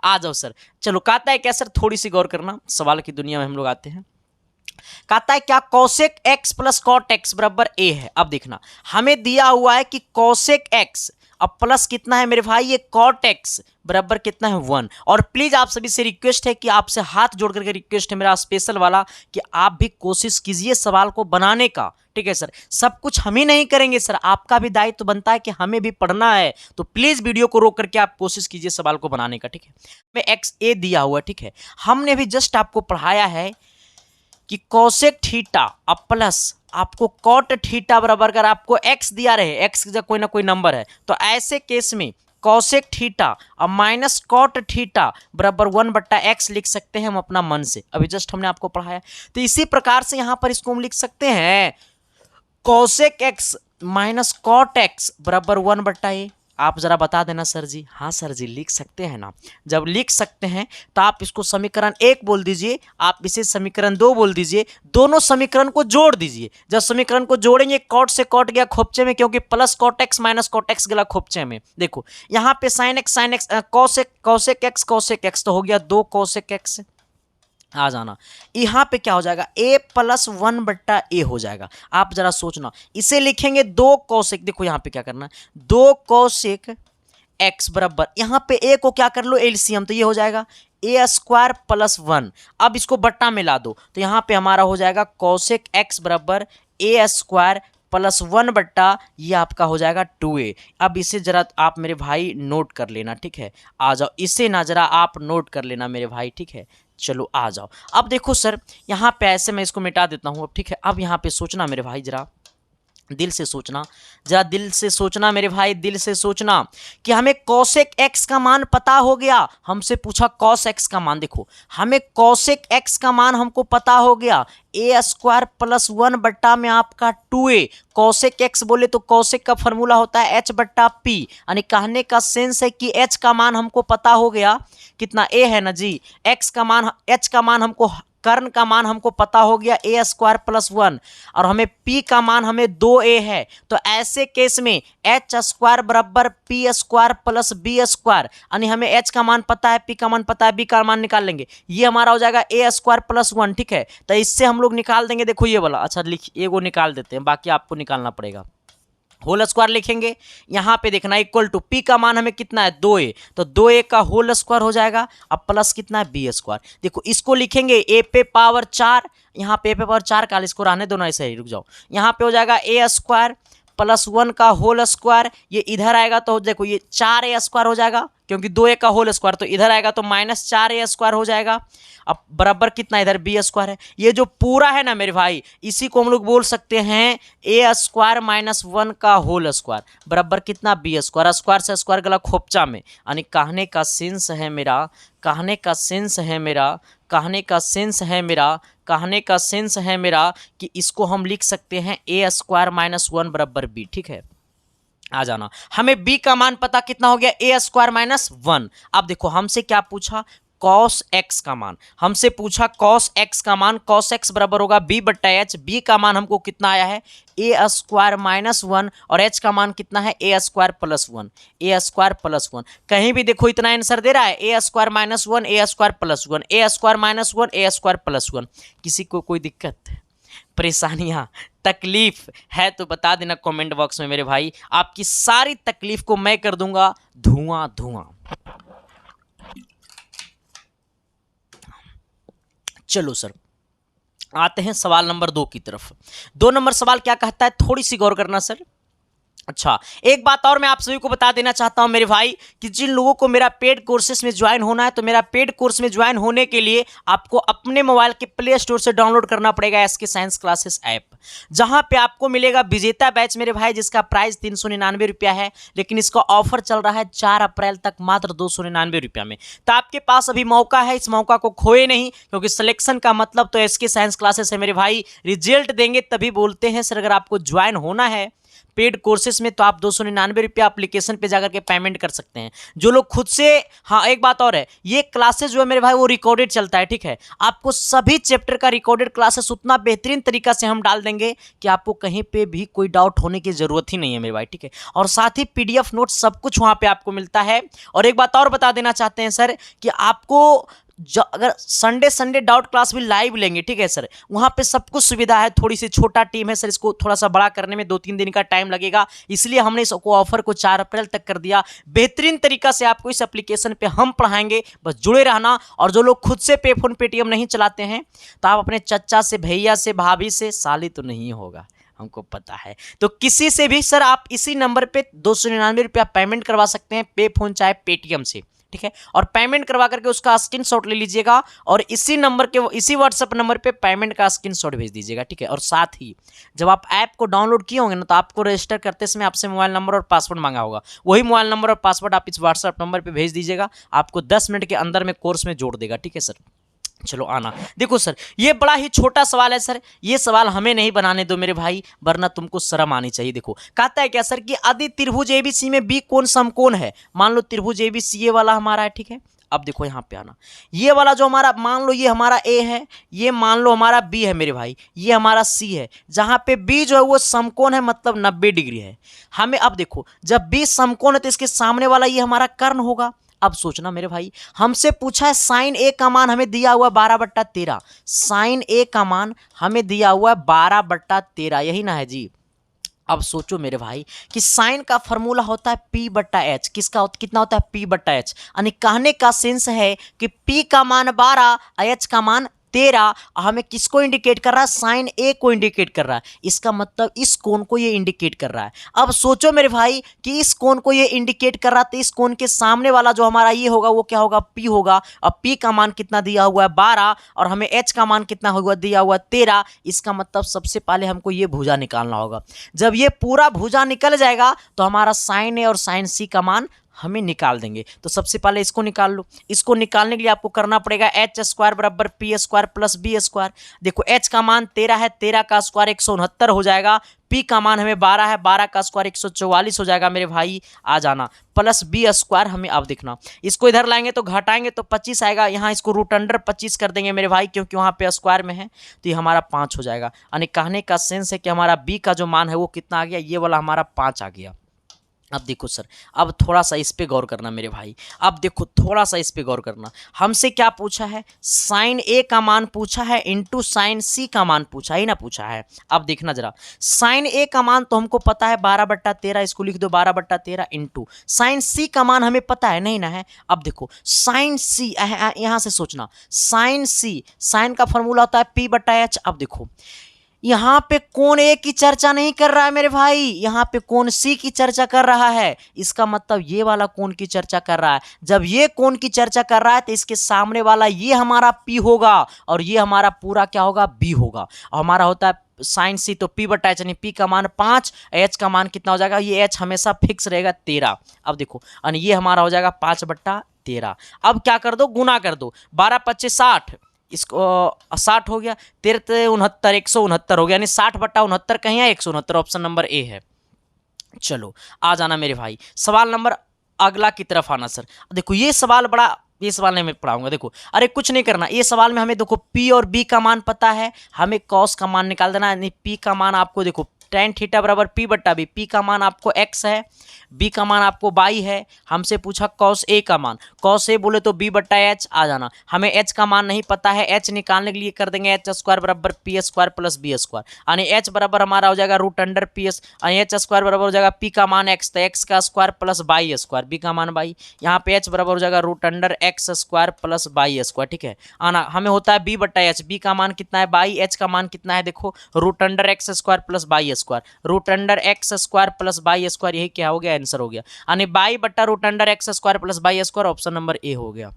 आ जाओ सर। चलो कहता है क्या सर, थोड़ी सी गौर करना, सवाल की दुनिया में हम लोग आते हैं। कहता है क्या cosec x plus cot x बराबर ए है। अब देखना, हमें दिया हुआ है कि कोसेक एक्स अब प्लस कितना है मेरे भाई, ये कॉट एक्स बराबर कितना है 1। और प्लीज आप सभी से रिक्वेस्ट है कि आपसे हाथ जोड़ करके रिक्वेस्ट है मेरा स्पेशल वाला कि आप भी कोशिश कीजिए सवाल को बनाने का, ठीक है सर। सब कुछ हम ही नहीं करेंगे सर, आपका भी दायित्व तो बनता है कि हमें भी पढ़ना है, तो प्लीज वीडियो को रोक करके आप कोशिश कीजिए सवाल को बनाने का, ठीक है। में एक्स ए दिया हुआ, ठीक है। हमने भी जस्ट आपको पढ़ाया है कि कोसेक थीटा अब प्लस आपको कॉट थीटा बराबर, अगर आपको एक्स दिया रहे, एक्स की जगह कोई ना कोई नंबर है, तो ऐसे केस में कोसेक थीटा और माइनस कॉट थीटा बराबर 1/x लिख सकते हैं हम अपना मन से, अभी जस्ट हमने आपको पढ़ाया। तो इसी प्रकार से यहां पर इसको हम लिख सकते हैं cosec x minus cot x बराबर 1/a। आप जरा बता देना सर जी। हाँ सर जी लिख सकते हैं ना। जब लिख सकते हैं तो आप इसको समीकरण 1 बोल दीजिए, आप इसे समीकरण 2 बोल दीजिए, दोनों समीकरण को जोड़ दीजिए। जब समीकरण को जोड़ेंगे कॉट से कॉट गया खोपचे में, क्योंकि plus cot x minus cot x गया खोपचे में। देखो यहाँ पे साइन एक्स कोसेक एक्स तो हो गया 2 कोसेक एक्स, आ जाना, यहाँ पे क्या हो जाएगा, a प्लस 1/a हो जाएगा। आप जरा सोचना, इसे लिखेंगे 2 कोसेक, देखो यहाँ पे क्या करना है, 2 कोसेक x बराबर, यहाँ पे a को क्या कर लो एलसीएम, तो ये हो जाएगा a स्क्वायर प्लस 1। अब इसको बट्टा में ला दो, तो यहाँ पे हमारा हो जाएगा कोसेक x बराबर a स्क्वायर प्लस 1/, ये आपका हो जाएगा 2a। अब इसे जरा आप मेरे भाई नोट कर लेना, ठीक है। आ जाओ, इसे ना जरा आप नोट कर लेना मेरे भाई, ठीक है। चलो आ जाओ, अब देखो सर, यहाँ पे ऐसे मैं इसको मिटा देता हूँ अब, ठीक है। अब यहाँ पे सोचना मेरे भाई, जरा दिल से सोचना, जरा दिल से सोचना मेरे भाई, दिल से सोचना कि हमें कोसेक एक्स का मान पता हो गया। हमसे पूछा कॉस एक्स का मान, देखो हमें कोसेक एक्स का मान हमको पता हो गया, a स्क्वायर प्लस 1/, में आपका 2a। कोसेक एक्स बोले तो कोसेक का फॉर्मूला होता है h/p, यानी कहने का सेंस है कि h का मान हमको पता हो गया, कितना a है ना जी, h का मान हमको, कर्ण का मान हमको पता हो गया a स्क्वायर प्लस 1, और हमें p का मान हमें 2a है। तो ऐसे केस में h स्क्वायर बराबर p square plus b square, यानी हमें h का मान पता है, p का मान पता है, b का मान निकाल लेंगे, ये हमारा हो जाएगा a स्क्वायर प्लस 1, ठीक है। तो इससे हम लोग निकाल देंगे, देखो ये वाला, अच्छा लिखिए, वो निकाल देते हैं, बाकी आपको निकालना पड़ेगा। होल स्क्वायर लिखेंगे, यहाँ पे देखना इक्वल टू p का मान हमें कितना है 2a, तो 2a का होल स्क्वायर हो जाएगा, अब प्लस कितना है b स्क्वायर। देखो इसको लिखेंगे a पे पावर 4, यहाँ पे पावर 4 का, इसको रहने दो ना ऐसे ही, रुक जाओ। यहाँ पे हो जाएगा a स्क्वायर प्लस 1 का होल स्क्वायर, ये इधर आएगा तो देखो ये 4a स्क्वायर हो जाएगा, क्योंकि 2a का होल स्क्वायर, तो इधर आएगा तो माइनस 4a स्क्वायर हो जाएगा। अब बराबर कितना, इधर b स्क्वायर है, ये जो पूरा है ना मेरे भाई, इसी को हम लोग बोल सकते हैं a स्क्वायर माइनस 1 का होल स्क्वायर, बराबर कितना b स्क्वायर। स्क्वायर से स्क्वायर गला खोपचा में, यानी कहने का सेंस है मेरा, कहने का सेंस है मेरा, कहने का सेंस है मेरा, कहने का सेंस है मेरा कि इसको हम लिख सकते हैं a स्क्वायर माइनस 1 बराबर b, ठीक है। आ जाना, हमें b का मान पता कितना हो गया, a स्क्वायर माइनस 1। अब देखो हमसे क्या पूछा, कॉस एक्स का मान, हमसे पूछा कॉस एक्स का मान, कॉस एक्स बराबर होगा b/h, b का मान हमको कितना आया है a स्क्वायर माइनस 1, और h का मान कितना है a square plus 1, a square plus 1। कहीं भी देखो इतना आंसर दे रहा है, a square minus 1, a square plus 1, a square minus 1, a square plus 1। किसी को कोई दिक्कत, परेशानियां, तकलीफ है तो बता देना कमेंट बॉक्स में मेरे भाई, आपकी सारी तकलीफ को मैं कर दूंगा धुआं धुआं। चलो सर, आते हैं सवाल नंबर 2 की तरफ। 2 नंबर सवाल क्या कहता है, थोड़ी सी गौर करना सर। अच्छा, एक बात और मैं आप सभी को बता देना चाहता हूं मेरे भाई, कि जिन लोगों को मेरा पेड कोर्सेस में ज्वाइन होना है, तो मेरा पेड कोर्स में ज्वाइन होने के लिए आपको अपने मोबाइल के प्ले स्टोर से डाउनलोड करना पड़ेगा SK साइंस क्लासेस ऐप, जहां पे आपको मिलेगा विजेता बैच मेरे भाई, जिसका प्राइस 399 रुपया है, लेकिन इसका ऑफर चल रहा है 4 अप्रैल तक मात्र 299 रुपया में। तो आपके पास अभी मौका है, इस मौका को खोए नहीं, क्योंकि सिलेक्शन का मतलब तो SK साइंस क्लासेस है मेरे भाई। रिजल्ट देंगे तभी बोलते हैं सर, अगर आपको ज्वाइन होना है पेड कोर्सेस में तो आप 299 रुपया एप्लीकेशन पे जाकर के पेमेंट कर सकते हैं। जो लोग खुद से, हाँ एक बात और है, ये क्लासेस जो है मेरे भाई वो रिकॉर्डेड चलता है, ठीक है। आपको सभी चैप्टर का रिकॉर्डेड क्लासेस उतना बेहतरीन तरीका से हम डाल देंगे कि आपको कहीं पे भी कोई डाउट होने की जरूरत ही नहीं है मेरे भाई, ठीक है। और साथ ही PDF नोट सब कुछ वहाँ पे आपको मिलता है। और एक बात और बता देना चाहते हैं सर, कि आपको अगर संडे डाउट क्लास भी लाइव लेंगे, ठीक है सर, वहाँ पे सब कुछ सुविधा है। थोड़ी सी छोटा टीम है सर, इसको थोड़ा सा बड़ा करने में 2-3 दिन का टाइम लगेगा, इसलिए हमने इस ऑफर को 4 अप्रैल तक कर दिया। बेहतरीन तरीका से आपको इस एप्लीकेशन पे हम पढ़ाएंगे, बस जुड़े रहना। और जो लोग खुद से पे फोन पेटीएम नहीं चलाते हैं, तो आप अपने चचा से, भैया से, भाभी से, साली तो नहीं होगा हमको पता है, तो किसी से भी सर आप इसी नंबर पे 299 रुपया पेमेंट करवा सकते हैं, पे फोन चाहे पेटीएम से, ठीक है। और पेमेंट करवा करके उसका स्क्रीनशॉट ले लीजिएगा, और इसी नंबर के, इसी व्हाट्सएप नंबर पे पेमेंट का स्क्रीनशॉट भेज दीजिएगा, ठीक है। और साथ ही जब आप ऐप को डाउनलोड किए होंगे ना, तो आपको रजिस्टर करते समय आपसे मोबाइल नंबर और पासवर्ड मांगा होगा, वही मोबाइल नंबर और पासवर्ड आप इस व्हाट्सएप नंबर पर भेज दीजिएगा, आपको 10 मिनट के अंदर में कोर्स में जोड़ देगा, ठीक है सर। चलो आना, देखो सर ये बड़ा ही छोटा सवाल है सर, ये सवाल हमें नहीं बनाने दो मेरे भाई, वरना तुमको शर्म आनी चाहिए। देखो कहता है क्या सर, कि यदि त्रिभुज ABC में B कोण समकोण है, मान लो त्रिभुज ABC ये वाला हमारा है, ठीक है। अब देखो यहाँ पे आना, ये वाला जो हमारा, मान लो ये हमारा A है, ये मान लो हमारा B है मेरे भाई, ये हमारा C है, जहाँ पे B जो है वो समकोण है, मतलब 90 डिग्री है। हमें अब देखो, जब B समकोण है तो इसके सामने वाला ये हमारा कर्ण होगा। अब सोचना मेरे भाई, हमसे पूछा है साइन ए का मान हमें दिया हुआ 12/13, साइन ए का मान हमें दिया हुआ है 12/13, यही ना है जी। अब सोचो मेरे भाई कि साइन का फॉर्मूला होता है P/H, कितना होता है P/H, यानी कहने का सेंस है कि P का मान 12, H का मान 13, हमें किसको इंडिकेट कर रहा है, साइन ए को इंडिकेट कर रहा है, इसका मतलब इस कोण को ये इंडिकेट कर रहा है। अब सोचो मेरे भाई कि इस कोण को ये इंडिकेट कर रहा है, तो इस कोण के सामने वाला जो हमारा ये होगा वो क्या होगा, P होगा। अब P का मान कितना दिया हुआ है 12, और हमें H का मान कितना होगा, दिया हुआ 13, इसका मतलब सबसे पहले हमको ये भुजा निकालना होगा। जब ये पूरा भुजा निकल जाएगा तो हमारा साइन ए और साइन सी का मान हमें निकाल देंगे। तो सबसे पहले इसको निकाल लो। इसको निकालने के लिए आपको करना पड़ेगा H² बराबर P² प्लस B²। देखो H का मान 13 है, 13 का स्क्वायर 169 हो जाएगा। P का मान हमें 12 है, 12 का स्क्वायर 144 हो जाएगा मेरे भाई, आ जाना। प्लस B² हमें अब देखना, इसको इधर लाएंगे तो घटाएंगे तो 25 आएगा, यहाँ इसको रूट अंडर 25 कर देंगे मेरे भाई, क्योंकि वहाँ पे स्क्वायर में है तो ये हमारा 5 हो जाएगा। यानी कहने का सेंस है कि हमारा B का जो मान है वो कितना आ गया, ये वाला हमारा 5 आ गया। अब देखो सर, अब थोड़ा सा इस पे गौर करना मेरे भाई, अब देखो थोड़ा सा इस पे गौर करना। हमसे क्या पूछा है, साइन ए का मान पूछा है इंटू साइन सी का मान पूछा ही ना, पूछा है। अब देखना जरा, साइन ए का मान तो हमको पता है 12/13, इसको लिख दो 12/13 इंटू साइन सी का मान हमें पता है नहीं ना है। अब देखो साइन सी, यहाँ से सोचना, साइन सी, साइन का फॉर्मूला होता है P/H। अब देखो यहाँ पे कोण ए की चर्चा नहीं कर रहा है मेरे भाई, यहाँ पे कोण सी की चर्चा कर रहा है। इसका मतलब ये वाला कोण की चर्चा कर रहा है। जब ये कोण की चर्चा कर रहा है तो इसके सामने वाला ये हमारा P होगा और ये हमारा पूरा क्या होगा, B होगा। और हमारा होता है साइन सी, तो P/H, यानी P का मान 5, H का मान कितना हो जाएगा, ये H हमेशा फिक्स रहेगा 13। अब देखो, यानी ये हमारा हो जाएगा 5/13। अब क्या कर दो, गुना कर दो, 12×25 60, इसको 60 हो गया, 13×69 169 हो गया, यानी 60/69 कहीं है 169, ऑप्शन नंबर ए है। चलो आ जाना मेरे भाई, सवाल नंबर अगला की तरफ आना। सर देखो ये सवाल बड़ा, ये सवाल नहीं मैं पढ़ाऊंगा। देखो अरे कुछ नहीं करना, ये सवाल में हमें देखो P और B का मान पता है, हमें cos का मान निकाल देना है। यानी P का मान आपको देखो tan थीटा बराबर P/B, P का मान आपको x है, B का मान आपको y है। हमसे पूछा cos A का मान, cos A बोले तो B/H आ जाना। हमें h का मान नहीं पता है, h निकालने के लिए कर देंगे H² बराबर P² प्लस B², यानी h बराबर हमारा हो जाएगा रूट अंडर PS, यानी H² बराबर हो जाएगा P का मान x, तो x का स्क्वायर प्लस y², B का मान y, यहाँ पे h बराबर हो जाएगा root under x² plus y²। ठीक है, आना हमें होता है B/H, B का मान कितना है y, h का मान कितना है देखो root under x² plus y², root under x² plus y², यही क्या हो गया, आंसर हो गया। यानी y/रूट under x² plus y², option number A हो गया।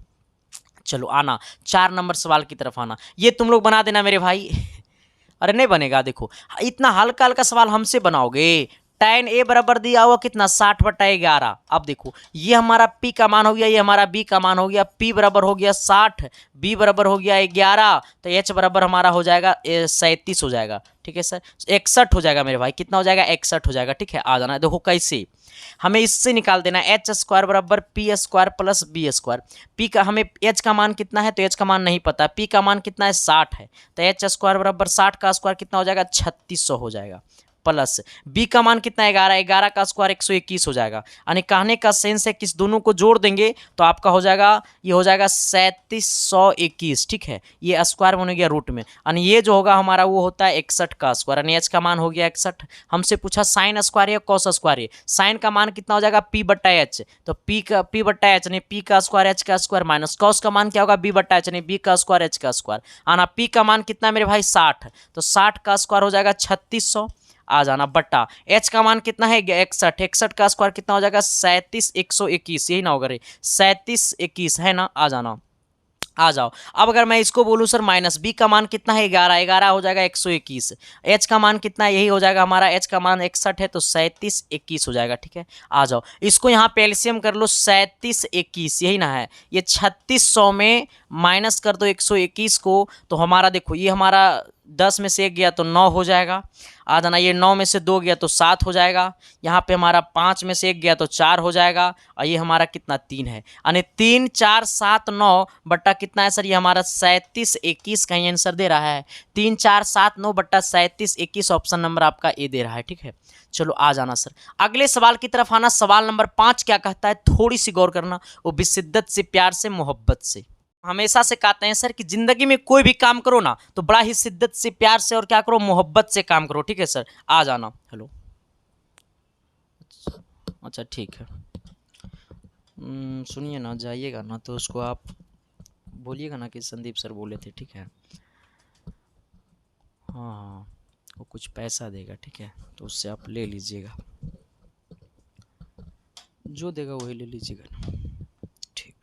चलो आना 4 नंबर सवाल की तरफ आना, ये तुम लोग बना देना मेरे भाई। अरे नहीं बनेगा, देखो इतना हल्का हल्का सवाल हमसे बनाओगे। tan A बराबर दिया हुआ कितना, 60/11। अब देखो ये हमारा P का मान हो गया, ये हमारा B का मान हो गया। P बराबर हो गया 60, B बराबर हो गया 11, तो H बराबर हमारा हो जाएगा 37 हो जाएगा। ठीक है सर, 61 हो जाएगा मेरे भाई, कितना हो जाएगा, 61 हो जाएगा। ठीक है, आ जाना। देखो कैसे हमें इससे निकाल देना, H² बराबर P² प्लस B²। P का हमें H का मान कितना है, तो H का मान नहीं पता, P का मान कितना है 60 है, तो H² बराबर 60 का स्क्वायर कितना हो जाएगा, 3600 हो जाएगा। प्लस B का मान कितना है 11, 11 का स्क्वायर 121 हो जाएगा। यानी कहने का सेंस है कि इस दोनों को जोड़ देंगे तो आपका हो जाएगा, ये हो जाएगा 3721। ठीक है, ये स्क्वायर बन गया रूट में, यानी ये जो होगा हमारा वो होता है 61 का स्क्वायर, यानी H का मान हो गया 61। हमसे पूछा साइन स्क्वायर या कॉस स्क्वायर है, साइन का मान कितना हो जाएगा P/H, तो P/H यानी P का स्क्वायर H का स्क्वायर माइनस कॉस का मान क्या होगा B/H यानी B का स्क्वायर H का स्क्वायर। आना P का मान कितना मेरे भाई 60, तो 60 का स्क्वायर हो जाएगा 3600 आ जाना, बट्टा H का मान कितना है 61, 61 का स्क्वायर कितना हो जाएगा 37,121, यही ना होगा रे 3721 है ना, आ जाना। आ जाओ, अब अगर मैं इसको बोलूँ सर माइनस B का मान कितना है 11, 11 हो जाएगा 121, H का मान कितना है, यही हो जाएगा हमारा H का मान 61 है तो 3721 हो जाएगा। ठीक है, आ जाओ इसको यहाँ पे एलसीएम कर लो, 3721 यही ना है, ये 3600 में माइनस कर दो 121 को, तो हमारा देखो ये हमारा 10 में से 1 गया तो 9 हो जाएगा। आ जाना, ये 9 में से 2 गया तो 7 हो जाएगा। यहाँ पे हमारा 5 में से 1 गया तो 4 हो जाएगा। और ये हमारा कितना 3 है, यानी 3 4 7 9 बट्टा कितना है सर, ये हमारा 37 21 का ही आंसर दे रहा है। 3 4 7 9 बट्टा 37 21 ऑप्शन नंबर आपका ए दे रहा है। ठीक है, चलो आ जाना सर अगले सवाल की तरफ आना। सवाल नंबर 5 क्या कहता है, थोड़ी सी गौर करना। वो भी शिद्दत से, प्यार से, मोहब्बत से। हमेशा से कहते हैं सर कि जिंदगी में कोई भी काम करो ना तो बड़ा ही शिद्दत से, प्यार से और क्या करो, मोहब्बत से काम करो। ठीक है सर, आ जाना। हेलो, अच्छा ठीक है, सुनिए ना, जाइएगा ना तो उसको आप बोलिएगा ना कि संदीप सर बोले थे। ठीक है, हाँ वो कुछ पैसा देगा। ठीक है, तो उससे आप ले लीजिएगा, जो देगा वही ले लीजिएगा। ठीक,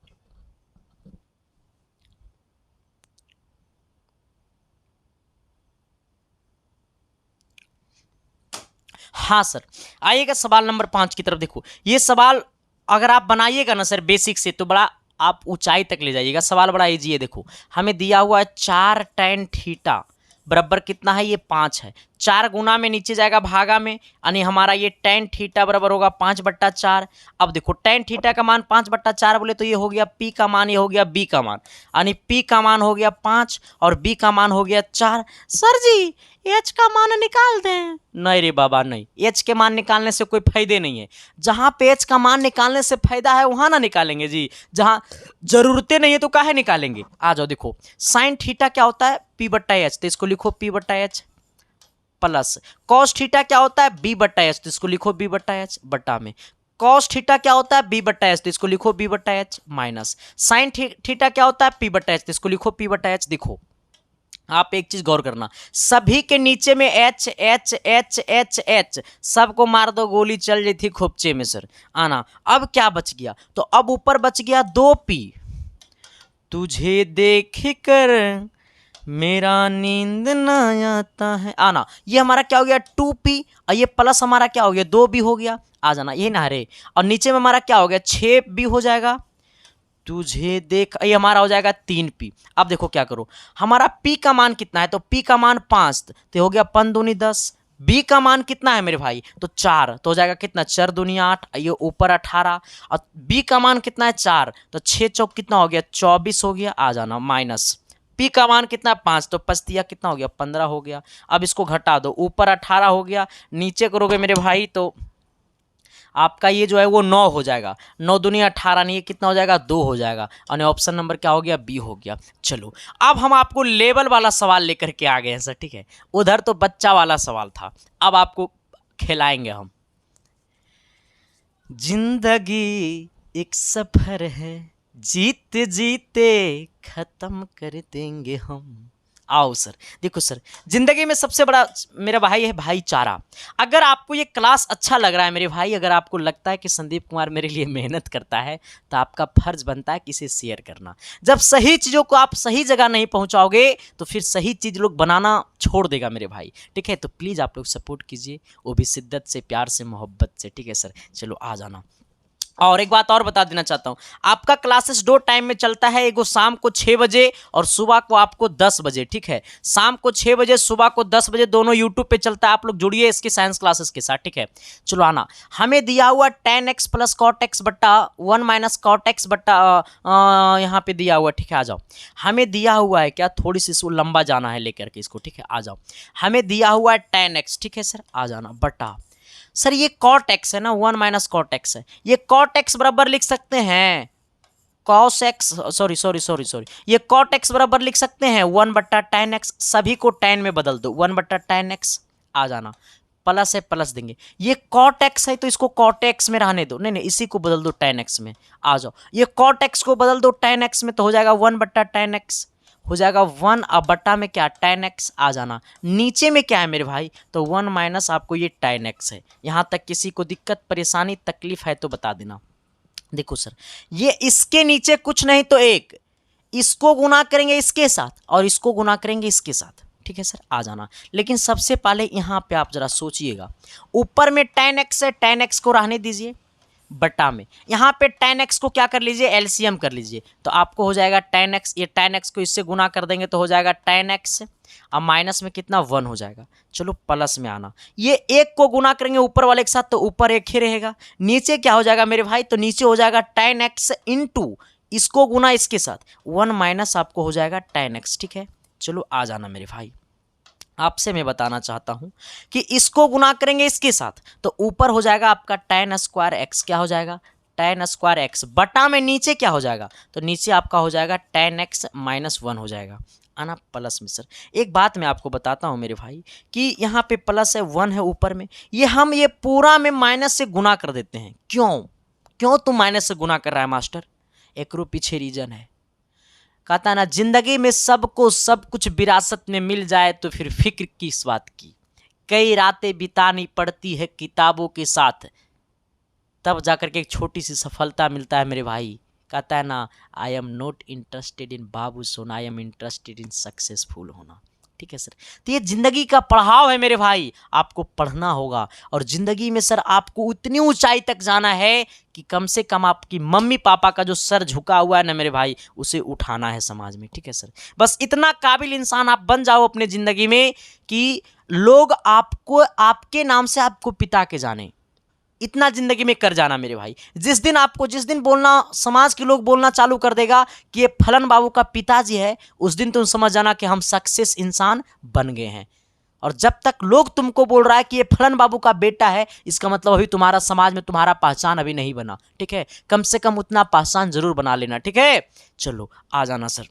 हाँ सर आइएगा सवाल नंबर 5 की तरफ। देखो ये सवाल अगर आप बनाइएगा ना सर बेसिक से तो बड़ा आप ऊंचाई तक ले जाइएगा। सवाल बड़ा इजी है। देखो हमें दिया हुआ है 4 tan थीटा बराबर कितना है, ये 5 है। 4 गुना में नीचे जाएगा भागा में, यानी हमारा ये tan थीटा बराबर होगा 5/4। अब देखो tan थीटा का मान 5/4 बोले तो ये हो गया p का मान, ये हो गया b का मान, यानी p का मान हो गया 5 और b का मान हो गया 4। सर जी h का मान निकाल दें। नहीं रे बाबा नहीं, h के मान निकालने से कोई फायदे नहीं है। जहां पे h का मान निकालने से फायदा है वहां ना निकालेंगे जी, जहां जरूरतें नहीं है तो काहे निकालेंगे। आ जाओ, देखो साइन थीटा क्या होता है, p/h, तो इसको लिखो p/h प्लस कॉस थीटा क्या होता है, b/h, तो इसको लिखो b/h बट्टा में कॉस थीटा क्या होता है, b/h, तो इसको लिखो b/h माइनस साइन थीटा क्या होता है, p/h, तो इसको लिखो p/h। देखो आप एक चीज गौर करना, सभी के नीचे में H H H H H, सबको मार दो गोली चल रही थी खोपचे में सर। आना, अब क्या बच गया, तो अब ऊपर बच गया 2p, तुझे देख कर मेरा नींद ना आता है। आना, ये हमारा क्या हो गया 2p और ये प्लस हमारा क्या हो गया 2b हो गया। आ जाना, ये ना रे, और नीचे में हमारा क्या हो गया 6b हो जाएगा। तुझे देख, ये हमारा हो जाएगा 3p। अब देखो क्या करो, हमारा p का मान कितना है, तो p का मान 5, तो हो गया 5 दूनी 10। b का मान कितना है मेरे भाई, तो 4, तो हो जाएगा कितना 4 दूनी 8, ये ऊपर 18, और b का मान कितना है 4, तो 6 चौक कितना हो गया 24 हो गया। आ जाना माइनस p का मान कितना 5, तो 5 दिया कितना हो गया 15 हो गया। अब इसको घटा दो, ऊपर 18 हो गया, नीचे करोगे मेरे भाई तो आपका ये जो है वो 9 हो जाएगा। 9 दूनी 18, नहीं ये कितना हो जाएगा 2 हो जाएगा, और ऑप्शन नंबर क्या हो गया बी हो गया। चलो अब हम आपको लेवल वाला सवाल लेकर के आ गए हैं सर। ठीक है, उधर तो बच्चा वाला सवाल था, अब आपको खिलाएंगे हम। जिंदगी एक सफर है, जीते जीते खत्म कर देंगे हम। आओ सर, देखो सर जिंदगी में सबसे बड़ा मेरा भाई है भाईचारा। अगर आपको ये क्लास अच्छा लग रहा है मेरे भाई, अगर आपको लगता है कि संदीप कुमार मेरे लिए मेहनत करता है, तो आपका फर्ज बनता है कि इसे शेयर करना। जब सही चीज़ों को आप सही जगह नहीं पहुंचाओगे तो फिर सही चीज़ लोग बनाना छोड़ देगा मेरे भाई। ठीक है, तो प्लीज़ आप लोग सपोर्ट कीजिए, वो भी शिद्दत से, प्यार से, मोहब्बत से। ठीक है सर, चलो आ जाना। और एक बात और बता देना चाहता हूँ, आपका क्लासेस 2 टाइम में चलता है, एगो शाम को 6 बजे और सुबह को आपको 10 बजे। ठीक है, शाम को 6 बजे, सुबह को 10 बजे, दोनों यूट्यूब पे चलता है। आप लोग जुड़िए इसके साइंस क्लासेस के साथ। ठीक है, चलो आना। हमें दिया हुआ tan x plus cot x बट्टा 1 माइनस कॉट एक्स बट्टा यहाँ पे दिया हुआ। ठीक है, आ जाओ। हमें दिया हुआ है क्या, थोड़ी सी इसको लंबा जाना है लेकर के इसको। ठीक है, आ जाओ। हमें दिया हुआ है tan x। ठीक है सर, आ जाना बट्टा सर ये कॉट एक्स है ना, 1 माइनस कॉट एक्स है, ये कॉट एक्स बराबर लिख सकते हैं कॉस एक्स, सॉरी ये कॉट एक्स बराबर लिख सकते हैं 1/tan x। सभी को tan में बदल दो, 1/tan x। आ जाना, प्लस है प्लस देंगे, ये कॉट एक्स है तो इसको कॉट एक्स में रहने दो, नहीं इसी को बदल दो tan x में। आ जाओ, ये कॉट एक्स को बदल दो tan x में, तो हो जाएगा 1/tan x, हो जाएगा 1 अब बट्टा में क्या tan x। आ जाना, नीचे में क्या है मेरे भाई, तो 1 माइनस आपको ये tan x है। यहाँ तक किसी को दिक्कत परेशानी तकलीफ है तो बता देना। देखो सर ये इसके नीचे कुछ नहीं तो 1, इसको गुना करेंगे इसके साथ और इसको गुना करेंगे इसके साथ। ठीक है सर, आ जाना। लेकिन सबसे पहले यहाँ पे आप जरा सोचिएगा, ऊपर में tan x है, tan x को रहने दीजिए, बटा में यहाँ पे tan x को क्या कर लीजिए, एलसीएम कर लीजिए, तो आपको हो जाएगा tan x, ये tan x को इससे गुना कर देंगे तो हो जाएगा tan x, अब माइनस में कितना 1 हो जाएगा। चलो प्लस में आना, ये एक को गुना करेंगे ऊपर वाले के साथ तो ऊपर एक ही रहेगा, नीचे क्या हो जाएगा मेरे भाई, तो नीचे हो जाएगा tan x इंटू इसको गुना इसके साथ 1 माइनस आपको हो जाएगा tan x, ठीक है। चलो आ जाना मेरे भाई, आपसे मैं बताना चाहता हूं कि इसको गुना करेंगे इसके साथ तो ऊपर हो जाएगा आपका tan स्क्वायर x, क्या हो जाएगा tan स्क्वायर x, बटा में नीचे क्या हो जाएगा, तो नीचे आपका हो जाएगा tan x माइनस 1 हो जाएगा, आना प्लस में। सर एक बात मैं आपको बताता हूं मेरे भाई कि यहाँ पे प्लस है 1 है ऊपर में, ये हम ये पूरा में माइनस से गुना कर देते हैं। क्यों तुम माइनस से गुना कर रहा है मास्टर, एक पीछे रीजन है, कहता ना जिंदगी में सबको सब कुछ विरासत में मिल जाए तो फिर फिक्र किस बात की, कई रातें बितानी पड़ती है किताबों के साथ, तब जाकर के एक छोटी सी सफलता मिलता है मेरे भाई। कहता है ना I am not interested in बाबू सोना, I am interested in successful होना, ठीक है सर। तो ये जिंदगी का पढ़ाव है मेरे भाई, आपको पढ़ना होगा और जिंदगी में सर आपको उतनी ऊंचाई तक जाना है कि कम से कम आपकी मम्मी पापा का जो सर झुका हुआ है ना मेरे भाई, उसे उठाना है समाज में, ठीक है सर। बस इतना काबिल इंसान आप बन जाओ अपने जिंदगी में कि लोग आपको आपके नाम से आपको पिता के जाने, इतना जिंदगी में कर जाना मेरे भाई। जिस दिन बोलना समाज के लोग बोलना चालू कर देगा कि ये फलन बाबू का पिताजी है, उस दिन तुम समझ जाना कि हम सक्सेस इंसान बन गए हैं। और जब तक लोग तुमको बोल रहा है कि ये फलन बाबू का बेटा है, इसका मतलब अभी तुम्हारा समाज में तुम्हारा पहचान अभी नहीं बना, ठीक है। कम से कम उतना पहचान जरूर बना लेना, ठीक है। चलो आ जाना सर।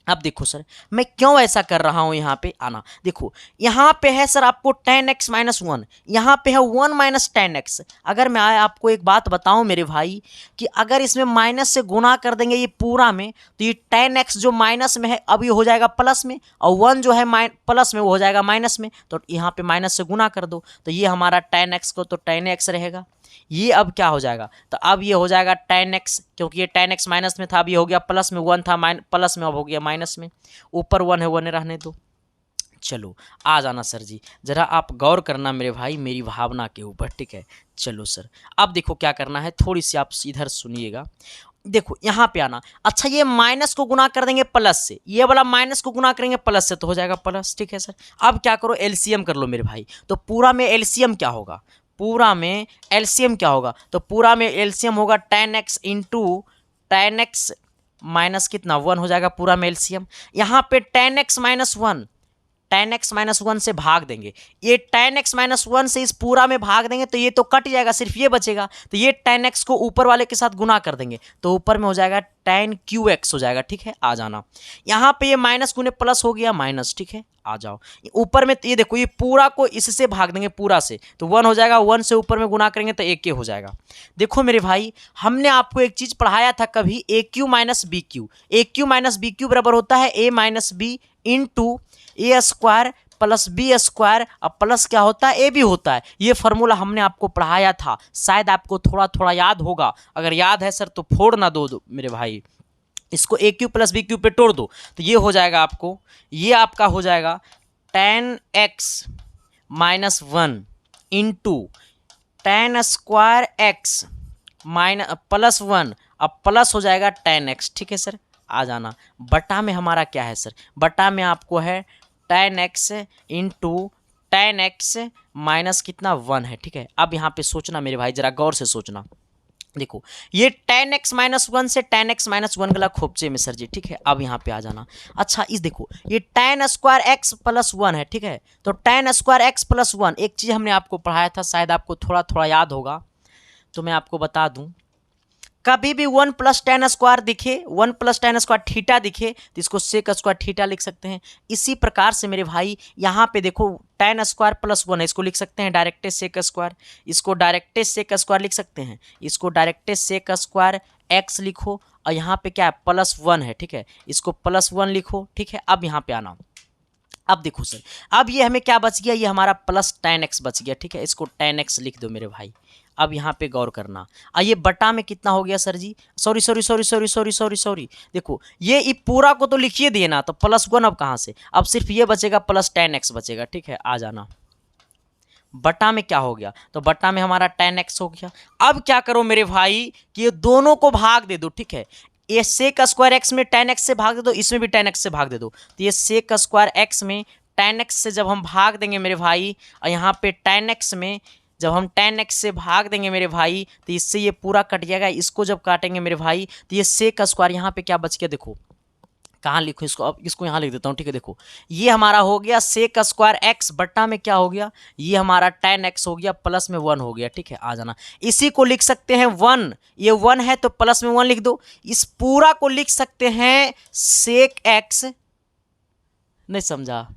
अब देखो सर मैं क्यों ऐसा कर रहा हूं, यहाँ पे आना, देखो यहाँ पे है सर आपको tan x माइनस 1, यहाँ पे है 1 माइनस tan x। अगर मैं आपको एक बात बताऊं मेरे भाई कि अगर इसमें माइनस से गुना कर देंगे ये पूरा में, तो ये tan x जो माइनस में है अब ये हो जाएगा प्लस में, और 1 जो है प्लस में वो हो जाएगा माइनस में, तो यहाँ पे माइनस से गुना कर दो तो ये हमारा tan x को तो tan x रहेगा, ये अब क्या हो जाएगा, तो अब ये हो जाएगा tan x, क्योंकि ये tan x माइनस में था, अब ये हो गया प्लस में, 1 था प्लस में अब हो गया माइनस में, ऊपर 1 है 1 रहने दो। चलो आ जाना सर जी, जरा आप गौर करना मेरे भाई मेरी भावना के ऊपर, ठीक है। चलो सर अब देखो क्या करना है, थोड़ी सी आप इधर सुनिएगा, देखो यहाँ पे आना। अच्छा ये माइनस को गुना कर देंगे प्लस से, ये वाला माइनस को गुना करेंगे प्लस से तो हो जाएगा प्लस, ठीक है सर। अब क्या करो एलसीएम कर लो मेरे भाई, तो पूरा में एलसीएम क्या होगा, पूरा में एलसीएम क्या होगा, तो पूरा में एलसीएम होगा tan x into tan x minus कितना 1 हो जाएगा पूरा में एलसीएम। यहाँ पे tan x minus 1, tan x minus 1 से भाग देंगे, ये tan x माइनस 1 से इस पूरा में भाग देंगे तो ये तो कट जाएगा, सिर्फ ये बचेगा, तो ये tan x को ऊपर वाले के साथ गुना कर देंगे तो ऊपर में हो जाएगा tan qx हो जाएगा, ठीक है। आ जाना, यहाँ पे ये माइनस गुने प्लस हो गया माइनस, ठीक है। आ जाओ ऊपर में, ये देखो ये पूरा को इससे भाग देंगे पूरा से तो 1 हो जाएगा, 1 से ऊपर में गुना करेंगे तो एक के हो जाएगा। देखो मेरे भाई हमने आपको एक चीज पढ़ाया था कभी, ए क्यू माइनस बी क्यू, ए क्यू माइनस बी क्यू बराबर होता है ए माइनस बी इंटू ए स्क्वायर प्लस बी स्क्वायर, अब प्लस क्या होता है ए बी होता है, ये फार्मूला हमने आपको पढ़ाया था, शायद आपको थोड़ा थोड़ा याद होगा, अगर याद है सर तो फोड़ ना दो मेरे भाई, इसको ए क्यू प्लस बी क्यू पे तोड़ दो तो ये हो जाएगा आपको, ये आपका हो जाएगा tan x minus 1 into tan square x minus plus 1, अब प्लस हो जाएगा tan x, ठीक है सर। आ जाना, बटा में हमारा क्या है सर, बटा में आपको है tan x into tan x minus कितना 1 है, ठीक है। अब यहाँ पे सोचना मेरे भाई जरा गौर से सोचना, देखो ये tan x माइनस 1 से tan x माइनस 1 गला खोपचे में सर जी, ठीक है। अब यहाँ पे आ जाना, अच्छा इस देखो ये tan स्क्वायर x प्लस 1 है, ठीक है, तो tan स्क्वायर x प्लस 1 एक चीज़ हमने आपको पढ़ाया था, शायद आपको थोड़ा थोड़ा याद होगा, तो मैं आपको बता दूं, कभी भी 1 प्लस tan स्क्वायर दिखे, 1 प्लस tan स्क्वायर थीटा दिखे तो इसको सेक स्क्वायर थीटा लिख सकते हैं। इसी प्रकार से मेरे भाई यहाँ पे देखो tan स्क्वायर प्लस 1 है, इसको लिख सकते हैं डायरेक्टे सेक स्क्वायर, इसको डायरेक्टे सेक स्क्वायर लिख सकते हैं, इसको डायरेक्टे सेक स्क्वायर x लिखो, और यहाँ पे क्या है प्लस 1 है, ठीक है, इसको प्लस 1 लिखो, ठीक है। अब यहाँ पे आना, अब देखो सर अब ये हमें क्या बच गया, ये हमारा प्लस tan x बच गया, ठीक है, इसको tan x लिख दो मेरे भाई। अब यहाँ पे गौर करना, ये बटा में कितना हो गया सर जी, सॉरी, देखो ये पूरा को तो लिखिए दिए ना, तो प्लस 1 अब कहाँ से, अब सिर्फ ये बचेगा प्लस tan x बचेगा, ठीक है। आ जाना, बटा में क्या हो गया, तो बटा में हमारा tan x हो गया। अब क्या करो मेरे भाई कि ये दोनों को भाग दे दो, ठीक है, ये sec स्क्वायर एक्स में tan x से भाग दे दो, इसमें भी tan x से भाग दे दो, तो ये sec स्क्वायर एक्स में tan x से जब हम भाग देंगे मेरे भाई, और यहाँ पे tan x में जब हम tan x से भाग देंगे मेरे भाई, तो इससे ये पूरा कट जाएगा, इसको जब काटेंगे मेरे भाई तो ये sec स्क्वायर यहाँ पे क्या बच गया, देखो कहाँ लिखूँ इसको, अब इसको यहाँ लिख देता हूँ, ठीक है, देखो ये हमारा हो गया sec स्क्वायर एक्स बट्टा में क्या हो गया, ये हमारा tan x हो गया, प्लस में 1 हो गया, ठीक है, आ जाना। इसी को लिख सकते हैं 1, ये 1 है तो प्लस में 1 लिख दो। इस पूरा को लिख सकते हैं sec x, नहीं समझा,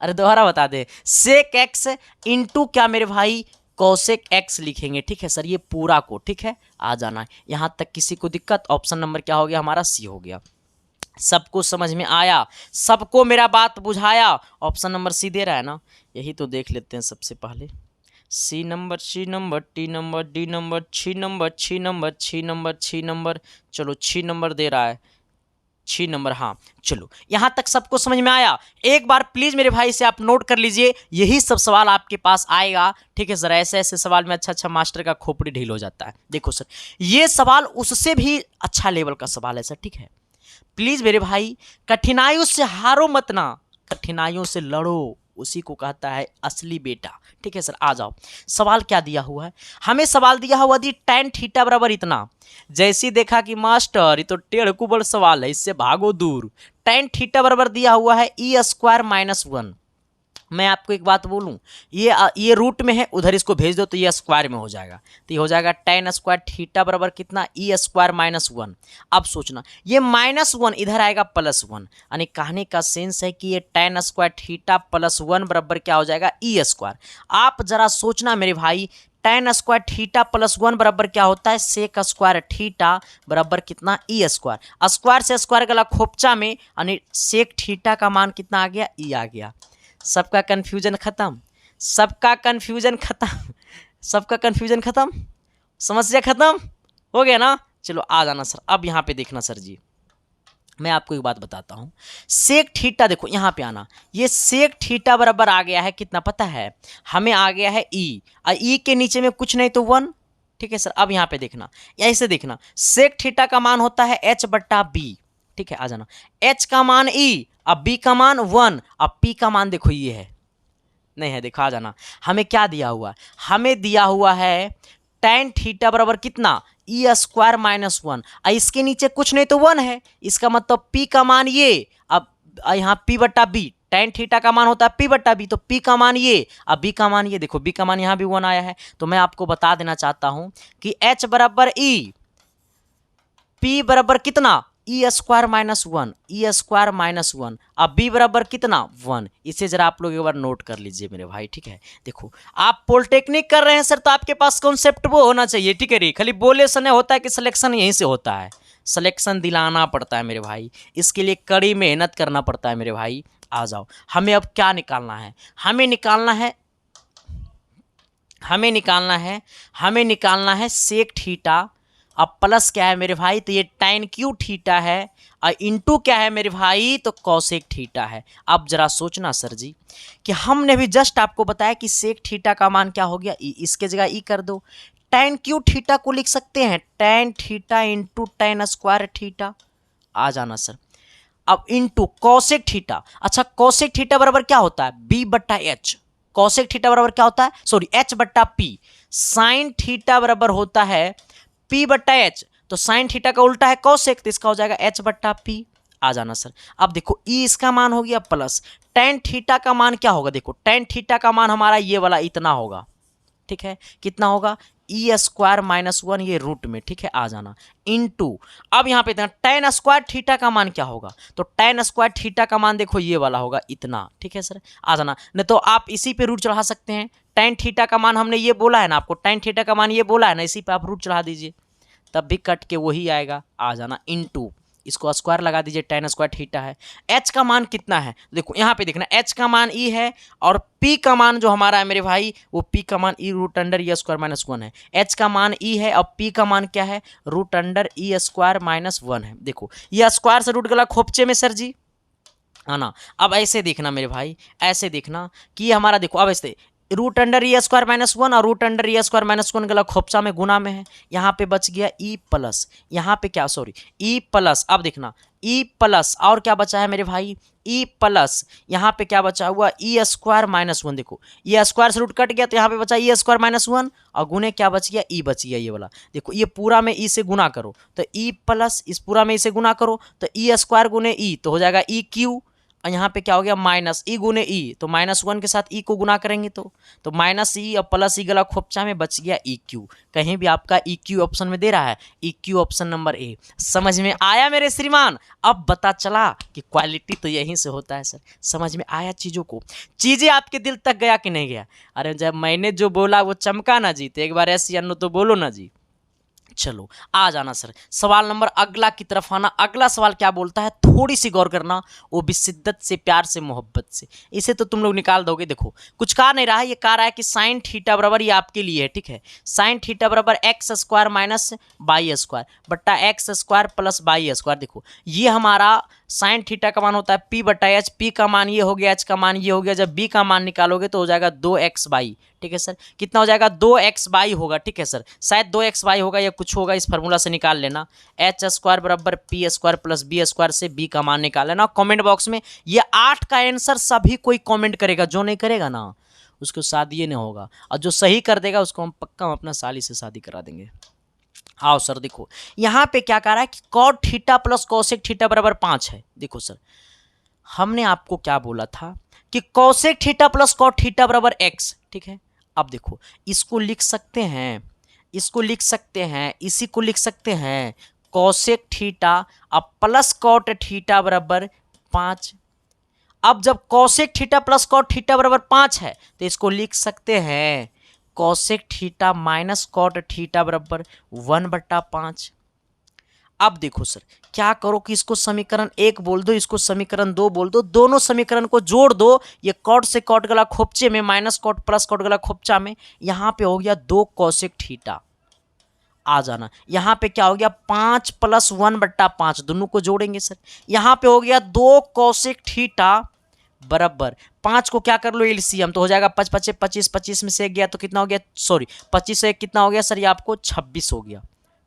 अरे दोबारा बता दे, sec x इंटू क्या मेरे भाई cosec x लिखेंगे, ठीक है सर, ये पूरा को, ठीक है, आ जाना है। यहाँ तक किसी को दिक्कत, ऑप्शन नंबर क्या हो गया हमारा, सी हो गया। सबको समझ में आया, सबको मेरा बात बुझाया, ऑप्शन नंबर सी दे रहा है ना, यही तो देख लेते हैं सबसे पहले। C number, t number, d number, छी नंबर, चलो 6 नंबर दे रहा है, 6 नंबर, हाँ चलो यहाँ तक सबको समझ में आया। एक बार प्लीज मेरे भाई से आप नोट कर लीजिए, यही सब सवाल आपके पास आएगा, ठीक है सर, ऐसे ऐसे सवाल में अच्छा मास्टर का खोपड़ी ढील हो जाता है। देखो सर ये सवाल उससे भी अच्छा लेवल का सवाल है सर, ठीक है, प्लीज मेरे भाई कठिनाइयों से हारो मत ना, कठिनाइयों से लड़ो, उसी को कहता है असली बेटा, ठीक है सर। आ जाओ, सवाल क्या दिया हुआ है, हमें सवाल दिया हुआ दी tan थीटा बराबर इतना, जैसी देखा कि मास्टर ये तो टेढ़ कुबड़ सवाल है, इससे भागो दूर। tan थीटा बराबर दिया हुआ है e स्क्वायर माइनस 1। मैं आपको एक बात बोलूं, ये रूट में है, उधर इसको भेज दो तो ये स्क्वायर में हो जाएगा, तो ये हो जाएगा tan स्क्वायर थीटा बराबर कितना, e स्क्वायर माइनस 1। अब सोचना ये -1 इधर आएगा +1, यानी कहने का सेंस है कि ये tan स्क्वायर थीटा +1 बराबर क्या हो जाएगा, e स्क्वायर। आप जरा सोचना मेरे भाई, tan स्क्वायर थीटा +1 बराबर क्या होता है, sec स्क्वायर थीटा बराबर कितना, e स्क्वायर। स्क्वायर से स्क्वायर गला खोपचा में, यानी sec थीटा का मान कितना आ गया, e आ गया। सबका कंफ्यूजन खत्म, सबका कंफ्यूजन खत्म, सबका कंफ्यूजन खत्म, समस्या खत्म हो गया ना। चलो आ जाना सर, अब यहाँ पे देखना सर जी, मैं आपको एक बात बताता हूँ, सेक थीटा देखो यहाँ पे आना, ये सेक थीटा बराबर आ गया है कितना पता है हमें, आ गया है ई, और ई के नीचे में कुछ नहीं तो 1, ठीक है सर। अब यहाँ पे देखना, ऐसे देखना, सेक थीटा का मान होता है h बट्टा बी, ठीक है, आ जाना, h का मान ई, अब b का मान 1, अब p का मान देखो ये है, नहीं है, देखो आ जाना। हमें क्या दिया हुआ है, हमें दिया हुआ है tan थीटा बराबर कितना, e स्क्वायर माइनस 1, इसके नीचे कुछ नहीं तो 1 है, इसका मतलब p का मान ये, अब यहाँ p बट्टा बी, tan थीटा का मान होता है p बट्टा बी, तो p का मान ये, अब b का मान ये, देखो b का मान यहाँ भी 1 आया है। तो मैं आपको बता देना चाहता हूं कि h बराबर e, p बराबर कितना, e square minus 1, e square minus 1, अब b बराबर कितना 1। इसे जरा आप लोग एक बार नोट कर लीजिए मेरे भाई, ठीक है। देखो आप पॉलिटेक्निक कर रहे हैं सर, तो आपके पास कॉन्सेप्ट वो होना चाहिए, ठीक है रे, खाली बोले से नहीं होता है कि सिलेक्शन यहीं से होता है, सिलेक्शन दिलाना पड़ता है मेरे भाई, इसके लिए कड़ी मेहनत करना पड़ता है मेरे भाई। आ जाओ, हमें अब क्या निकालना है, हमें निकालना है सेक थीटा, अब प्लस क्या है मेरे भाई, तो ये tan क्यू थीटा है, और इंटू क्या है मेरे भाई, तो cosec थीटा है। अब जरा सोचना सर जी कि हमने भी जस्ट आपको बताया कि सेक थीटा का मान क्या हो गया, इसके जगह ई कर दो, tan क्यू थीटा को लिख सकते हैं tan theta into tan square theta, आ जाना सर। अब इंटू cosec थीटा, अच्छा cosec थीटा बराबर क्या होता है, b बट्टा एच, cosec थीटा बराबर क्या होता है, सॉरी h बट्टा p, साइन थीटा बराबर होता है p बट्टा एच, तो साइन थीटा का उल्टा है cosec, तो इसका हो जाएगा h बट्टा p, आ जाना सर। अब देखो e इसका मान हो गया प्लस, tan थीटा का मान क्या होगा, देखो tan थीटा का मान हमारा ये वाला इतना होगा, ठीक है, कितना होगा, e स्क्वायर माइनस 1, ये रूट में, ठीक है, आ जाना, इंटू, अब यहाँ पे tan स्क्वायर थीटा का मान क्या होगा, तो tan स्क्वायर थीटा का मान देखो ये वाला होगा इतना, ठीक है सर, आ जाना। नहीं तो आप इसी पे रूट चढ़ा सकते हैं, tan थीटा का मान हमने ये बोला है ना आपको, tan थीटा का मान ये बोला है ना, इसी पे आप रूट चढ़ा दीजिए, तब भी कट के वही आएगा, आ जाना, इंटू इसको स्क्वायर लगा दीजिए, tan स्क्वायर थीटा है, h का मान कितना है, देखो यहाँ पे देखना, h का मान e है, और p का मान जो हमारा है मेरे भाई, वो p का मान e root under e square minus 1 है, h का मान e है, और p का मान क्या है, root under e square minus 1 है। देखो ये स्क्वायर से रूट गला खोपचे में सर जी, है ना। अब ऐसे देखना मेरे भाई, ऐसे देखना कि हमारा देखो, अब ऐसे root under E square minus one और root under E square minus one गला खोपचा में गुना में है। यहाँ पे बच गया ई प्लस, यहाँ पे क्या सॉरी ई प्लस, अब देखना ई प्लस और क्या बचा है मेरे भाई ई प्लस, यहाँ पे क्या बचा हुआ ई स्क्वायर माइनस वन। देखो ये स्क्वायर से रूट कट गया तो यहाँ पे बचा ई स्क्वायर माइनस वन और गुने क्या बच गया ई बच गया ये वाला। देखो ये पूरा में ई से गुना करो तो ई प्लस, इस पूरा में ई से गुना करो तो ई स्क्वायर गुने ई तो हो जाएगा ई क्यू, और यहाँ पे क्या हो गया माइनस ई गुने ई, तो माइनस वन के साथ ई को गुना करेंगे तो माइनस ई और प्लस ई गला खोपचा में बच गया ई क्यू। कहीं भी आपका ई क्यू ऑप्शन में दे रहा है, ई क्यू ऑप्शन नंबर ए। समझ में आया मेरे श्रीमान? अब पता चला कि क्वालिटी तो यहीं से होता है सर। समझ में आया चीज़ों को, चीज़ें आपके दिल तक गया कि नहीं गया? अरे जब मैंने जो बोला वो चमका ना जी, तो एक बार ऐसी अन्नो तो बोलो ना जी। चलो आ जाना सर, सवाल नंबर अगला की तरफ आना। अगला सवाल क्या बोलता है, थोड़ी सी गौर करना, वो भी शिद्दत से, प्यार से, मोहब्बत से। इसे तो तुम लोग निकाल दोगे। देखो कुछ कहा नहीं रहा है, ये कह रहा है कि साइन थीटा बराबर, ये आपके लिए है ठीक है, साइन थीटा बराबर X square minus Y square बट्टा X square plus Y square. देखो ये हमारा साइन थीटा का मान होता है पी बटा एच, पी का मान ये हो गया, एच का मान ये हो गया। जब बी का मान निकालोगे तो हो जाएगा 2x बाई, ठीक है सर। कितना हो जाएगा 2x बाई होगा, ठीक है सर, शायद 2x बाई होगा या कुछ होगा, इस फार्मूला से निकाल लेना। एच स्क्वायर बराबर p square plus B square से बी का मान निकाल लेना। कमेंट बॉक्स में ये 8 का आंसर सभी कोई कमेंट करेगा, जो नहीं करेगा ना उसको शादी नहीं होगा, और जो सही कर देगा उसको हम पक्का अपना साली से शादी करा देंगे। आओ सर देखो यहाँ पे क्या कह रहा है कि cot theta plus cosec theta बराबर 5 है। देखो सर हमने आपको क्या बोला था कि cosec theta plus cot theta बराबर x, ठीक है। अब देखो इसको लिख सकते हैं, इसको लिख सकते हैं, इसी को लिख सकते हैं कोसेक थीटा अब प्लस कॉट थीटा बराबर 5। अब जब cosec theta plus cot theta बराबर 5 है तो इसको लिख सकते हैं cosec theta minus cot theta बराबर 1/5। अब देखो सर क्या करो कि इसको समीकरण 1 बोल दो, इसको समीकरण 2 बोल दो, दोनों समीकरण को जोड़ दो। ये कॉट से कॉट गला खोपचे में माइनस कॉट प्लस कॉट गला खोपचा में, यहाँ पे हो गया 2 कोसेक थीटा। आ जाना यहाँ पे क्या हो गया 5 + 1/5, दोनों को जोड़ेंगे सर। यहाँ पे हो गया 2 कोसेक थीटा बराबर 5 को क्या कर लो एलसीएम, तो हो जाएगा 5 × 5 = 25, 25 में से 1 गया तो कितना हो गया, सॉरी 25 से 1 कितना हो गया सर, ये आपको 26 हो गया,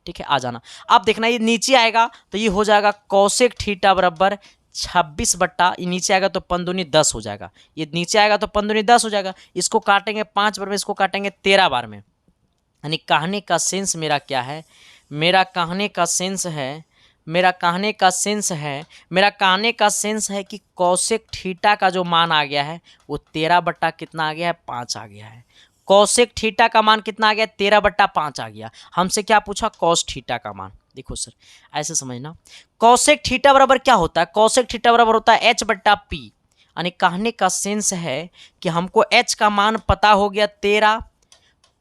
ठीक है। आ जाना अब देखना ये नीचे आएगा तो ये हो जाएगा कोसेक थीटा बराबर 26 बट्टा, ये नीचे आएगा तो 5 दूनी 10 हो जाएगा, ये नीचे आएगा तो 5 दूनी 10 हो जाएगा। इसको काटेंगे 5 बार में, इसको काटेंगे 13 बार में। यानी कहने का सेंस मेरा क्या है, मेरा कहने का सेंस है, मेरा कहने का सेंस है, मेरा कहने का सेंस है कि कोसेक थीटा का जो मान आ गया है वो 13 बट्टा कितना आ गया है 5 आ गया है। कोसेक थीटा का मान कितना आ गया 13/5 आ गया। हमसे क्या पूछा कोस थीटा का मान। देखो सर ऐसे समझना, कोसेक थीटा बराबर क्या होता है, कोसेक थीटा बराबर होता है h/p। यानी कहने का सेंस है कि हमको h का मान पता हो गया 13,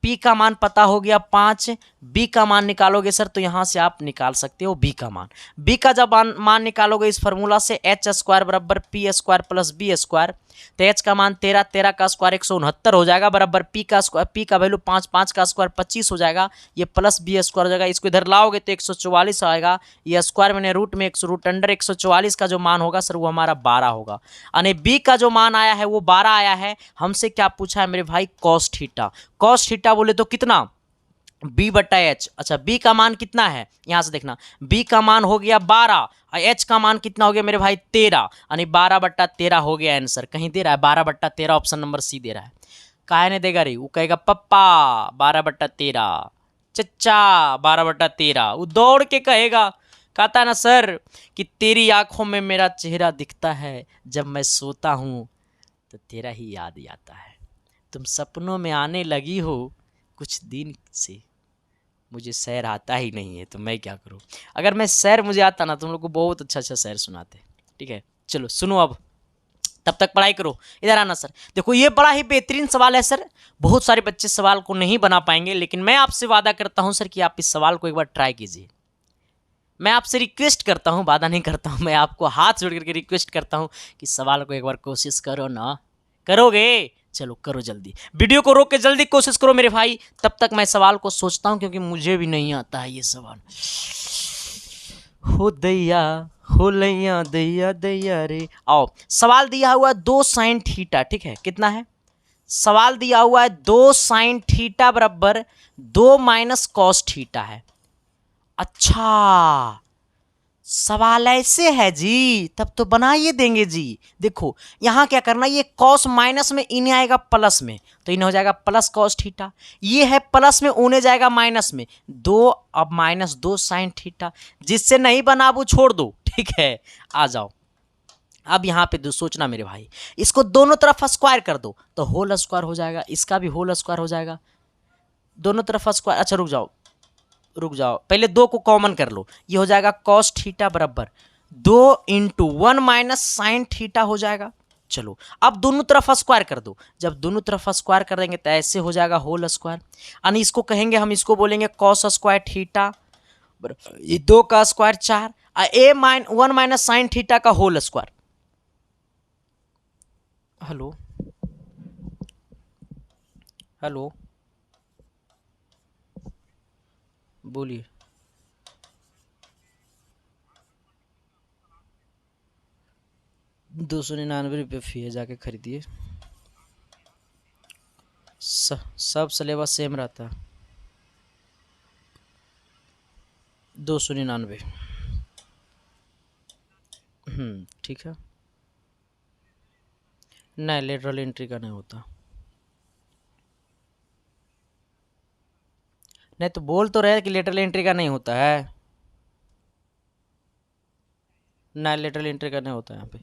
P का मान पता हो गया 5, B का मान निकालोगे सर तो यहाँ से आप निकाल सकते हो B का मान। B का जब मान निकालोगे इस फार्मूला से h स्क्वायर बराबर P square plus B square, तो h का मान 13, 13 का स्क्वायर 169 हो जाएगा बराबर P का स्क्वायर, P का वैल्यू 5, 5 का स्क्वायर 25 हो जाएगा, ये प्लस B स्क्वायर हो जाएगा। इसको इधर लाओगे तो 144 आएगा, ये स्क्वायर मैंने रूट में रूट अंडर 144 का जो मान होगा सर वो हमारा 12 होगा। यानी B का जो मान आया है वो 12 आया है। हमसे क्या पूछा है मेरे भाई कॉस थीटा, कॉस थीटा बोले तो कितना B/H। अच्छा B का मान कितना है, यहाँ से देखना B का मान हो गया 12 और H का मान कितना हो गया मेरे भाई 13, यानी 12/13 हो गया आंसर। कहीं दे रहा है 12/13, ऑप्शन नंबर सी दे रहा है। काहे नहीं देगा रे, वो कहेगा पप्पा 12/13, चच्चा 12/13, वो दौड़ के कहेगा, कहता ना सर कि तेरी आंखों में मेरा चेहरा दिखता है, जब मैं सोता हूँ तो तेरा ही याद आता है। तुम सपनों में आने लगी हो कुछ दिन से, मुझे शहर आता ही नहीं है तो मैं क्या करूं। अगर मैं शहर मुझे आता ना तुम लोग को बहुत अच्छा अच्छा शहर सुनाते, ठीक है। चलो सुनो अब, तब तक पढ़ाई करो। इधर आना सर, देखो ये बड़ा ही बेहतरीन सवाल है सर। बहुत सारे बच्चे सवाल को नहीं बना पाएंगे, लेकिन मैं आपसे वादा करता हूं सर कि आप इस सवाल को एक बार ट्राई कीजिए। मैं आपसे रिक्वेस्ट करता हूं, वादा नहीं करता हूं, मैं आपको हाथ जोड़ करके रिक्वेस्ट करता हूं कि सवाल को एक बार कोशिश करो ना। करोगे? चलो करो जल्दी, वीडियो को रोक के जल्दी कोशिश करो मेरे भाई। तब तक मैं सवाल को सोचता हूं क्योंकि मुझे भी नहीं आता है ये सवाल। हो दैया हो लैया दैया दैया रे। आओ सवाल दिया हुआ 2 sin थीटा, ठीक है। कितना है सवाल दिया हुआ है 2 साइन थीटा बराबर 2 माइनस कॉस थीटा है। अच्छा, सवाल ऐसे है जी, तब तो बना ही देंगे जी। देखो यहां क्या करना, ये कॉस माइनस में इन्हें आएगा प्लस में, तो इन्हें हो जाएगा प्लस कॉस थीटा। ये है प्लस में, उन्हें जाएगा माइनस में, 2 अब माइनस 2 साइन थीटा। जिससे नहीं बना वो छोड़ दो, ठीक है। आ जाओ, अब यहाँ पे सोचना मेरे भाई, इसको दोनों तरफ स्क्वायर कर दो तो होल स्क्वायर हो जाएगा, इसका भी होल स्क्वायर हो जाएगा, दोनों तरफ स्क्वायर। अच्छा रुक जाओ, पहले 2 को कॉमन कर लो, ये हो जाएगा कॉस थीटा बराबर 2 इंटू 1 माइनस साइन थीटा हो जाएगा। चलो अब दोनों तरफ स्क्वायर कर दो, जब दोनों तरफ स्क्वायर कर देंगे तो ऐसे हो जाएगा होल स्क्वायर, यानी इसको कहेंगे, हम इसको बोलेंगे कॉस स्क्वायर थीटा, ये 2 का स्क्वायर 4, ए 1 माइनस साइन थीटा का होल स्क्वायर। हेलो हेलो, बोलिए। 299 रुपये फी है, जाके खरीदिए। सब सिलेबस सेम रहता है। 299। ठीक है। नहीं, लेटरल एंट्री का नहीं होता। नहीं तो बोल तो रहे कि लेटरल एंट्री का नहीं होता है। नहीं, लेटरल एंट्री का नहीं होता यहाँ पे।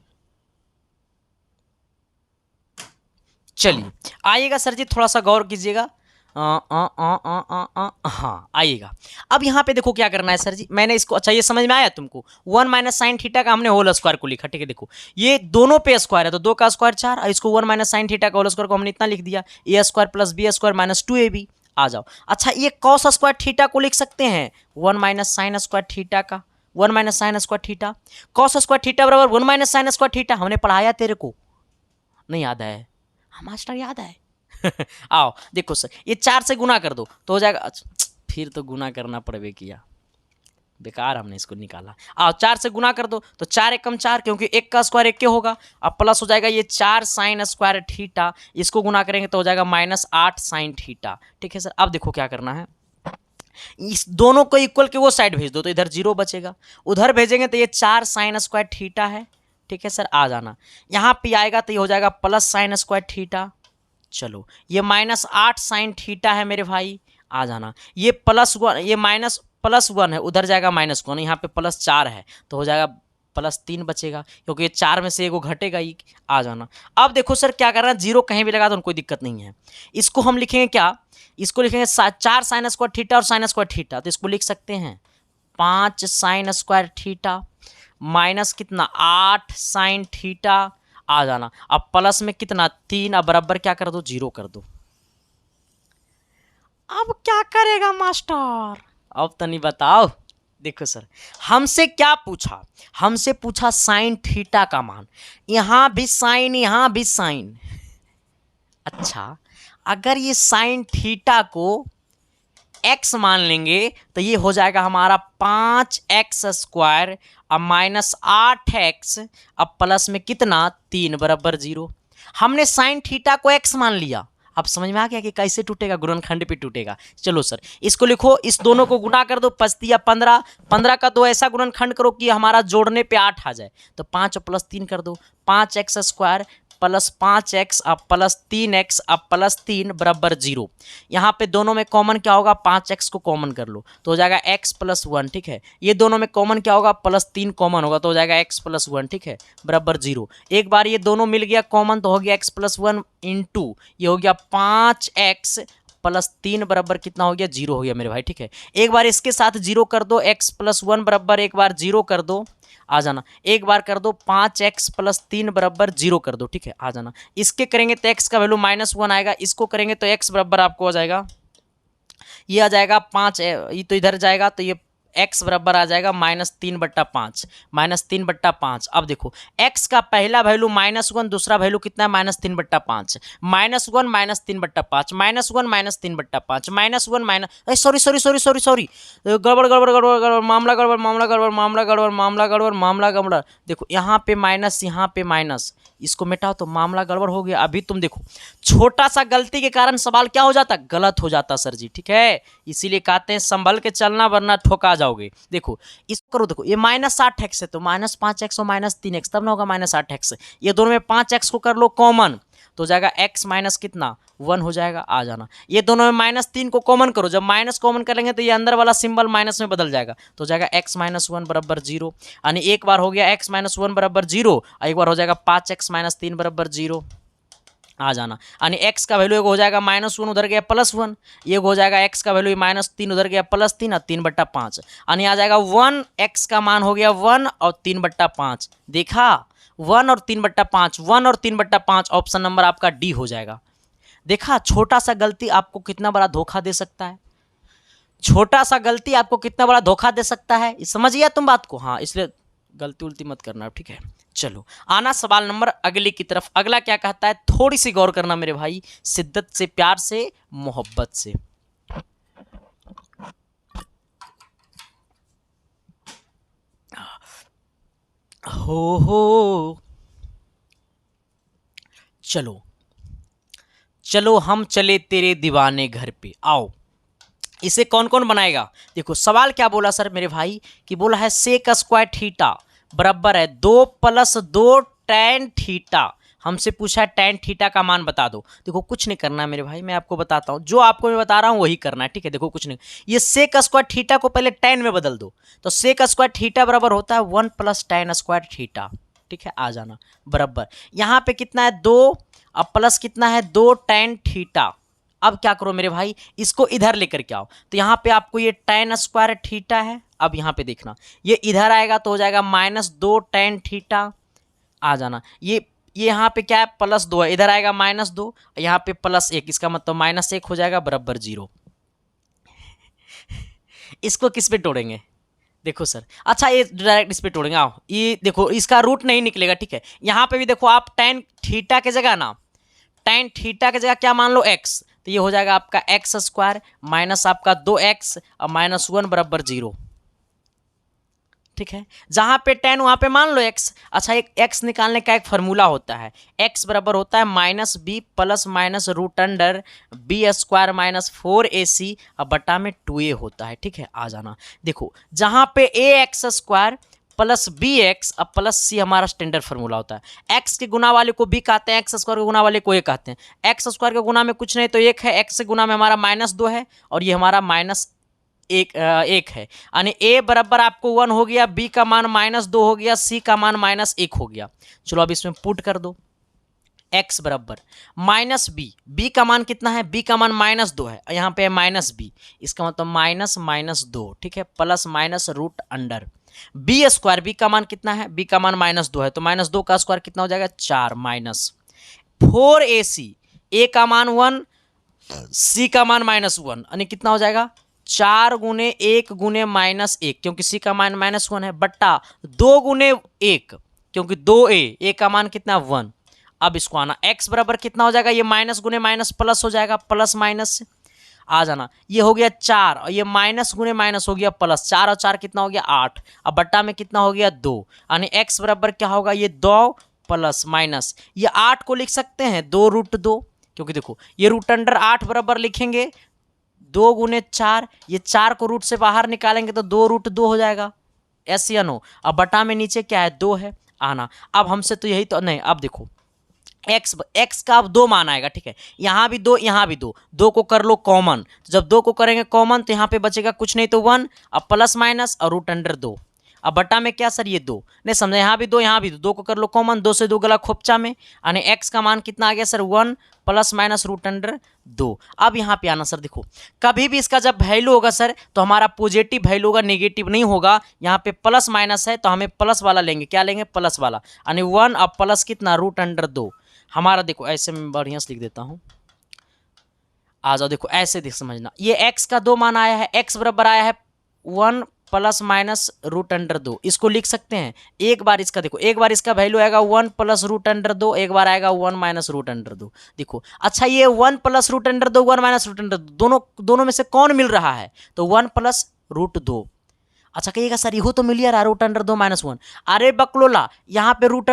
चलिए आइएगा सर जी, थोड़ा सा गौर कीजिएगा। हाँ आइएगा। अब यहाँ पे देखो क्या करना है सर जी, मैंने इसको, अच्छा ये समझ में आया तुमको, 1 माइनस साइन थीटा का हमने होल स्क्वायर को लिखा, ठीक है। देखो ये दोनों पे स्क्वायर है तो 2 का स्क्वायर 4, और इसको 1 माइनस साइन थीटा का होल स्क्वायर को हमने इतना लिख दिया, A square plus B square minus 2ab। आ जाओ, अच्छा ये कॉस स्क्वायर थीटा को लिख सकते हैं 1 माइनस साइन स्क्वायर थीटा का, 1 minus sine square theta, cos square theta बराबर 1 माइनस साइन स्क्वायर थीटा। हमने पढ़ाया, तेरे को नहीं याद है? हाँ मास्टर याद है। आओ देखो सर, ये 4 से गुना कर दो तो हो जाएगा। फिर तो गुना करना पड़ेगा किया, बेकार हमने इसको निकाला। आओ 4 से गुना कर दो तो 4 एकम 4, क्योंकि 1 का स्क्वायर 1 के होगा। अब प्लस हो जाएगा ये 4 साइन स्क्वायर थीटा, इसको गुना करेंगे तो हो जाएगा -8 साइन थीटा, ठीक है सर। अब देखो क्या करना है, इस दोनों को इक्वल के वो साइड भेज दो तो इधर 0 बचेगा, उधर भेजेंगे तो ये 4 साइन स्क्वायर थीटा है, ठीक है सर। आ जाना, यहाँ पे आएगा तो ये हो जाएगा प्लस साइन स्क्वायर थीटा। चलो ये -8 साइन थीटा है मेरे भाई। आ जाना, ये +1, ये +1 है, उधर जाएगा -1, यहाँ पे +4 है तो हो जाएगा +3 बचेगा, क्योंकि ये 4 में से एगो घटेगा ही। आ जाना, अब देखो सर क्या करना है, 0 कहीं भी लगा तो कोई दिक्कत नहीं है। इसको हम लिखेंगे क्या, इसको लिखेंगे 4 साइन स्क्वायर थीटा और साइन स्क्वायर थीटा, तो इसको लिख सकते हैं 5 साइन स्क्वायर थीटा माइनस कितना 8 साइन थीटा। आ जाना, अब प्लस में कितना 3, अब बराबर क्या कर दो 0 कर दो। अब क्या करेगा मास्टर, अब तो नहीं बताओ। देखो सर हमसे क्या पूछा, हमसे पूछा साइन थीटा का मान, यहां भी साइन यहां भी साइन। अच्छा अगर ये साइन थीटा को x मान लेंगे तो ये हो जाएगा हमारा 5x स्क्वायर, अब -8x, अब प्लस में कितना 3 बराबर 0। हमने साइन थीटा को x मान लिया, अब समझ में आ गया कि कैसे टूटेगा, गुणनखंड पे टूटेगा। चलो सर इसको लिखो, इस दोनों को गुना कर दो, 5 या 15, 15 का 2 ऐसा गुणनखंड करो कि हमारा जोड़ने पे 8 आ जाए, तो 5 + 3 कर दो, 5x स्क्वायर प्लस 5x अब प्लस 3x अब प्लस 3 बराबर 0। यहाँ पे दोनों में कॉमन क्या होगा, 5x को कॉमन कर लो तो हो जाएगा x + 1, ठीक है। ये दोनों में कॉमन क्या होगा, +3 कॉमन होगा तो हो जाएगा x + 1, ठीक है, बराबर 0। एक बार ये दोनों मिल गया कॉमन तो हो गया x + 1 इंटू ये हो गया 5x + 3 बराबर कितना हो गया 0 हो गया मेरे भाई, ठीक है। एक बार इसके साथ 0 कर दो, x + 1 बराबर एक बार 0 कर दो। आ जाना, एक बार कर दो 5x + 3 बराबर 0 कर दो, ठीक है। आ जाना, इसके करेंगे तो x का वैल्यू -1 आएगा, इसको करेंगे तो x बराबर आपको हो जाएगा, ये आ जाएगा 5, ये तो इधर जाएगा तो ये x बराबर आ जाएगा -3/5, -3/5। अब देखो x का पहला वैल्यू -1, दूसरा वैल्यू कितना है -3/5, -1 -3/5, -1 -3/5, -1 sorry sorry sorry sorry sorry, गड़बड़ गड़बड़ गड़बड़ गड़बड़, मामला गड़बड़ मामला गड़बड़ मामला गड़बड़ मामला गड़बड़ मामला गड़बड़। देखो यहाँ पे माइनस, यहाँ पे माइनस, इसको मिटाओ तो मामला गड़बड़ हो गया। अभी तुम देखो छोटा सा गलती के कारण सवाल क्या हो जाता, गलत हो जाता सर जी, ठीक है। इसीलिए कहते हैं संभल के चलना वरना ठोका जाओगे। देखो इसको करो, देखो ये -8x है तो -5x और -3x, तब ना होगा -8x। ये दोनों में 5x को कर लो कॉमन तो हो जाएगा x माइनस कितना 1 हो जाएगा, आ जाना। ये दोनों में -3 को कॉमन करो, जब माइनस कॉमन करेंगे तो ये अंदर वाला सिंबल माइनस में बदल जाएगा तो हो जाएगा x - 1 बराबर 0। यानी एक बार हो गया x - 1 बराबर 0 और एक बार हो जाएगा 5x - 3 बराबर 0, आ जाना। यानी x का वैल्यू एक हो जाएगा -1 उधर गया +1, ये हो जाएगा x का वैल्यू -3 उधर गया +3 और 3/5, यानी आ जाएगा 1, x का मान हो गया 1 और 3/5। देखा 1 और 3/5, 1 और 3/5, ऑप्शन नंबर आपका डी हो जाएगा। देखा छोटा सा गलती आपको कितना बड़ा धोखा दे सकता है, छोटा सा गलती आपको कितना बड़ा धोखा दे सकता है, समझ गया तुम बात को। हाँ इसलिए गलती उल्टी मत करना, ठीक है। चलो आना सवाल नंबर अगले की तरफ। अगला क्या कहता है, थोड़ी सी गौर करना मेरे भाई, शिद्दत से, प्यार से, मोहब्बत से। हो चलो चलो हम चले तेरे दीवाने घर पे, आओ। इसे कौन कौन बनाएगा, देखो सवाल क्या बोला सर मेरे भाई कि बोला है सेक स्क्वायर थीटा बराबर है 2 + 2 tan थीटा। हमसे पूछा है tan थीटा का मान बता दो। देखो कुछ नहीं करना है मेरे भाई, मैं आपको बताता हूँ, जो आपको मैं बता रहा हूँ वही करना है, ठीक है। देखो कुछ नहीं, ये सेक स्क्वायर थीटा को पहले tan में बदल दो तो सेक स्क्वायर थीटा बराबर होता है 1 + tan स्क्वायर थीटा, ठीक है, आ जाना बराबर। यहाँ पे कितना है 2, अब प्लस कितना है 2 tan थीटा। अब क्या करो मेरे भाई, इसको इधर लेकर के आओ तो यहाँ पे आपको ये tan स्क्वायर थीटा है। अब यहाँ पे देखना ये इधर आएगा तो हो जाएगा -2 tan थीटा, आ जाना। ये यहाँ पे क्या है +2 है, इधर आएगा -2, यहाँ पे +1, इसका मतलब -1 हो जाएगा बराबर 0। इसको किस पे तोड़ेंगे, देखो सर, अच्छा ये डायरेक्ट इस पे तोड़ेंगे, आओ ये देखो इसका रूट नहीं निकलेगा, ठीक है। यहाँ पे भी देखो आप tan थीटा के जगह ना, tan थीटा के जगह क्या मान लो x, तो ये हो जाएगा आपका x² माइनस आपका 2x और -1 बराबर 0, ठीक है। जहां पे tan वहां पे मान लो x। अच्छा एक x निकालने का एक फार्मूला होता है, x बराबर होता है -b + (b² - 4ac) और बटा में 2a होता है, ठीक है, आ जाना। देखो जहां पे ax² + bx और +c हमारा स्टैंडर्ड फार्मूला होता है। x के गुना वाले को b कहते हैं, x² के गुना वाले को a कहते हैं। x² के गुना में कुछ नहीं तो 1 है, x के गुना में हमारा -2 है और ये हमारा -1 है, यानी a बराबर आपको 1 हो गया, b का मान -2 हो गया, c का मान -1 हो गया। चलो अब इसमें पुट कर दो, x बराबर -b, b का मान कितना है, b का मान -2 है, यहाँ पे है -b, इसका मतलब -2, ठीक है, +√अंडर b², b का मान कितना है, b का मान -2 है तो -2 का स्क्वायर कितना हो जाएगा 4 -4ac, a का मान 1, c का मान -1, यानी कितना हो जाएगा 4 × 1 × -1, क्योंकि c का मान -1 है, बट्टा 2 × 1 क्योंकि 2a, a का मान कितना 1। अब इसको आना x बराबर कितना हो जाएगा, ये माइनस गुने माइनस प्लस हो जाएगा, प्लस माइनस आ जाना। ये हो गया 4 और ये माइनस गुने माइनस हो गया प्लस, 4 और 4 कितना हो गया 8, अब बट्टा में कितना हो गया 2, यानी x बराबर क्या होगा, ये 2 प्लस माइनस ये 8 को लिख सकते हैं 2√2, क्योंकि देखो ये √8 बराबर लिखेंगे 2 × 4, ये 4 को रूट से बाहर निकालेंगे तो 2√2 हो जाएगा, एस या नो। अब बटा में नीचे क्या है 2 है, आना। अब हमसे तो यही तो नहीं, अब देखो x का अब 2 मान आएगा, ठीक है, यहाँ भी 2 यहाँ भी 2, 2 को कर लो कॉमन, तो जब 2 को करेंगे कॉमन तो यहाँ पे बचेगा कुछ नहीं तो 1, अब प्लस माइनस और √2, अब बटा में क्या सर ये 2, नहीं समझे, यहाँ भी 2 यहाँ भी 2, 2 को कर लो कॉमन, 2 से 2 गला खोपचा में, यानी x का मान कितना आ गया सर 1 प्लस माइनस √2। अब यहाँ पे आना सर, देखो कभी भी इसका जब वैल्यू होगा सर तो हमारा पॉजिटिव वैल्यू होगा, नेगेटिव नहीं होगा। यहाँ पे प्लस माइनस है तो हमें प्लस वाला लेंगे, क्या लेंगे प्लस वाला, यानी 1 अब प्लस कितना √2 हमारा। देखो ऐसे में बढ़िया से लिख देता हूँ, आ जाओ, देखो ऐसे देख समझना, ये x का 2 मान आया है, x बराबर आया है 1 प्लस माइनस रूट अंडर 2, इसको लिख सकते हैं। एक बार इसका देखो, एक बार इसका वैल्यू आएगा 1 प्लस रूट अंडर 2, एक बार आएगा 1 माइनस रूट अंडर 2। देखो अच्छा ये 1 plus root under 2 1 minus root under 2 दोनों में से कौन मिल रहा है? तो 1 प्लस रूट 2। अच्छा कहिएगा सर यहो तो मिल रहा रूट अंडर 2 माइनस 1। अरे बकलोला, यहाँ पे रूट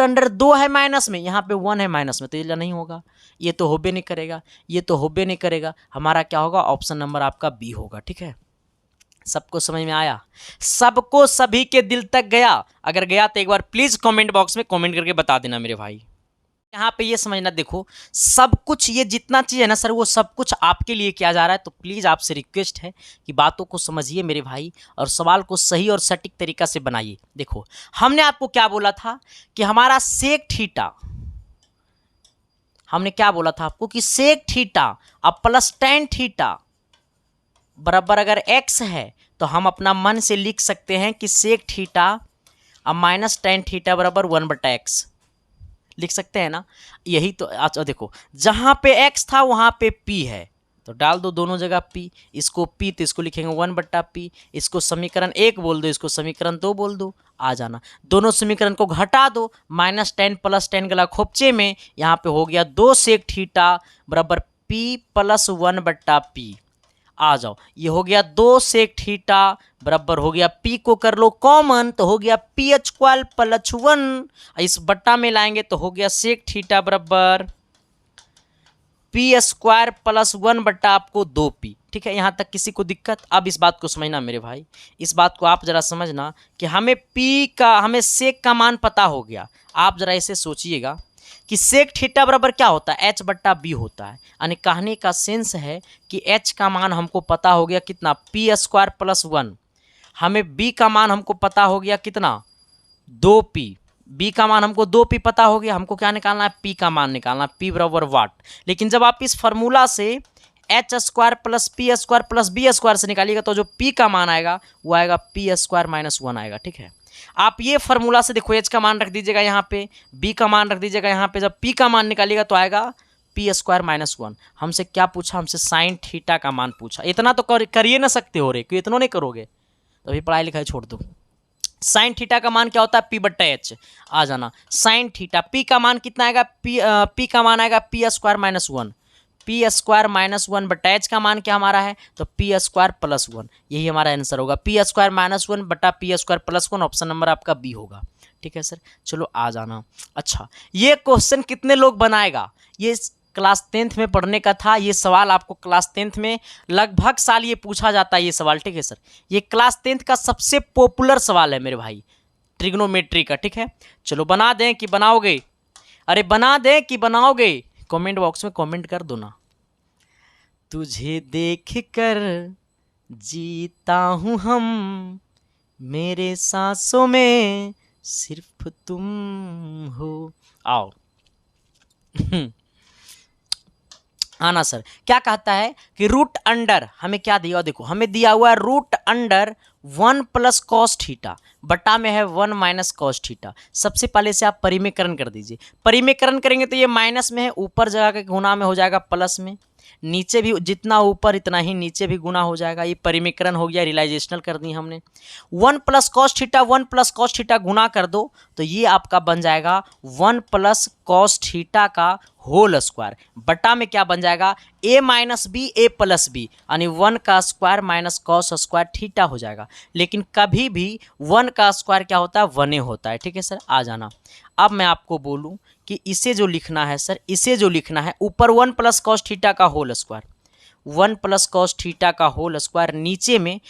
अंडर 2 है माइनस में, यहाँ पे 1 है माइनस में, तो ये नहीं होगा, ये तो होबे नहीं करेगा, ये तो होबे नहीं करेगा। हमारा क्या होगा? ऑप्शन नंबर आपका बी होगा। ठीक है, सबको समझ में आया? सबको सभी के दिल तक गया? अगर गया तो एक बार प्लीज कमेंट बॉक्स में कमेंट करके बता देना मेरे भाई। यहाँ पे ये समझना, देखो सब कुछ ये जितना चीज़ है ना सर, वो सब कुछ आपके लिए किया जा रहा है। तो प्लीज़ आपसे रिक्वेस्ट है कि बातों को समझिए मेरे भाई, और सवाल को सही और सटीक तरीका से बनाइए। देखो हमने आपको क्या बोला था कि हमारा सेक थीटा, हमने क्या बोला था आपको कि सेक थीटा अब प्लस टेन थीटा बराबर अगर x है, तो हम अपना मन से लिख सकते हैं कि सेक थीटा अब माइनस टेन थीटा बराबर 1/x लिख सकते हैं ना। यही तो अच्छा देखो, जहां पे x था वहां पे p है, तो डाल दो दोनों जगह p, इसको p तो इसको लिखेंगे 1/p, इसको समीकरण 1 बोल दो, इसको समीकरण 2 बोल दो, आ जाना। दोनों समीकरण को घटा दो, -10 + 10 गला खोपचे में, यहाँ पे हो गया 2 सेक थीटा बराबर p + 1/p। आ जाओ, ये हो गया 2 सेक थीटा बराबर हो गया p को कर लो कॉमन, तो हो गया ph² + 1, इस बट्टा में लाएंगे तो हो गया सेक थीटा बराबर p² + 1 आपको 2p। ठीक है, यहाँ तक किसी को दिक्कत? अब इस बात को समझना मेरे भाई, इस बात को आप जरा समझना कि हमें सेक का मान पता हो गया। आप जरा इसे सोचिएगा कि सेक थीटा बराबर क्या होता है? h/b होता है। यानी कहने का सेंस है कि h का मान हमको पता हो गया कितना? p² + 1। हमें b का मान हमको पता हो गया कितना? 2p। b का मान हमको 2p पता हो गया, हमको क्या निकालना है? p का मान निकालना है, p बराबर वाट। लेकिन जब आप इस फार्मूला से h² + p² + b² से निकालिएगा तो जो p का मान आएगा वो आएगा p² - 1 आएगा। ठीक है, आप ये फार्मूला से देखो h का मान रख दीजिएगा यहाँ पे, b का मान रख दीजिएगा यहाँ पे, जब p का मान निकालिएगा तो आएगा p² - 1। हमसे क्या पूछा? हमसे साइन थीटा का मान पूछा। इतना तो करिए ना सकते हो रे, क्यों इतना नहीं करोगे तो अभी पढ़ाई लिखाई छोड़ दो। साइन थीटा का मान क्या होता है? p/h। आ जाना, साइन थीटा p का मान कितना आएगा? p का मान आएगा p² - 1, p² - 1/h का मान क्या हमारा है? तो p² + 1, यही हमारा आंसर होगा। p² - 1/p² + 1, ऑप्शन नंबर आपका बी होगा। ठीक है सर, चलो आ जाना। अच्छा ये क्वेश्चन कितने लोग बनाएगा? ये क्लास 10th में पढ़ने का था, ये सवाल आपको क्लास 10th में लगभग साल ये पूछा जाता है ये सवाल। ठीक है सर, ये क्लास 10th का सबसे पॉपुलर सवाल है मेरे भाई, ट्रिग्नोमेट्री का। ठीक है, चलो बना दें कि बनाओगे? अरे बना दें कि बनाओगे? कमेंट बॉक्स में कमेंट कर दो ना। तुझे देख कर जीता हूँ हम, मेरे सांसों में सिर्फ तुम हो। आओ आना सर, क्या कहता है कि रूट अंडर हमें क्या दिया? देखो हमें दिया हुआ है रूट अंडर 1 + cos थीटा, बटा में है 1 - cos थीटा। सबसे पहले से आप परिमेयकरण कर दीजिए। परिमेयकरण करेंगे तो ये माइनस में है, ऊपर जगह के गुना में हो जाएगा प्लस में, नीचे भी जितना ऊपर इतना ही नीचे भी गुना हो जाएगा। ये परिमेयकरण हो गया, रियलाइजेशनल कर दी हमने। 1 + cos थीटा 1 + cos थीटा गुना कर दो तो ये आपका बन जाएगा 1 + cos थीटा का होल स्क्वायर, बटा में क्या बन जाएगा? a - b a + b, यानी 1 का square minus cos square theta हो जाएगा। लेकिन कभी भी 1 का स्क्वायर क्या होता है? 1 होता है। ठीक है सर, आ जाना। अब मैं आपको बोलूं कि इसे जो लिखना है सर, इसे जो लिखना है ऊपर 1 + cos थीटा का होल स्क्वायर, 1 + cos थीटा का होल स्क्वायर, नीचे में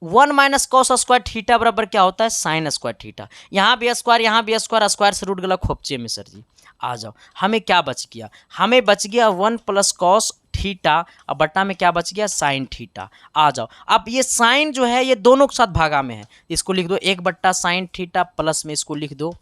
1 - cos स्क्वायर थीटा बराबर क्या होता है? Sine square theta. यहाँ भी स्क्वायर, यहाँ भी स्क्वायर, स्क्वायर से रूट गला खोपचे में सर जी। आ जाओ, हमें क्या बच गया? हमें बच गया 1 + cos थीटा, अब बटा में क्या बच गया? Sine theta. आ जाओ, अब ये साइन जो है ये दोनों के साथ भागा में है, इसको लिख दो 1/sin थीटा, प्लस में इसको लिख दो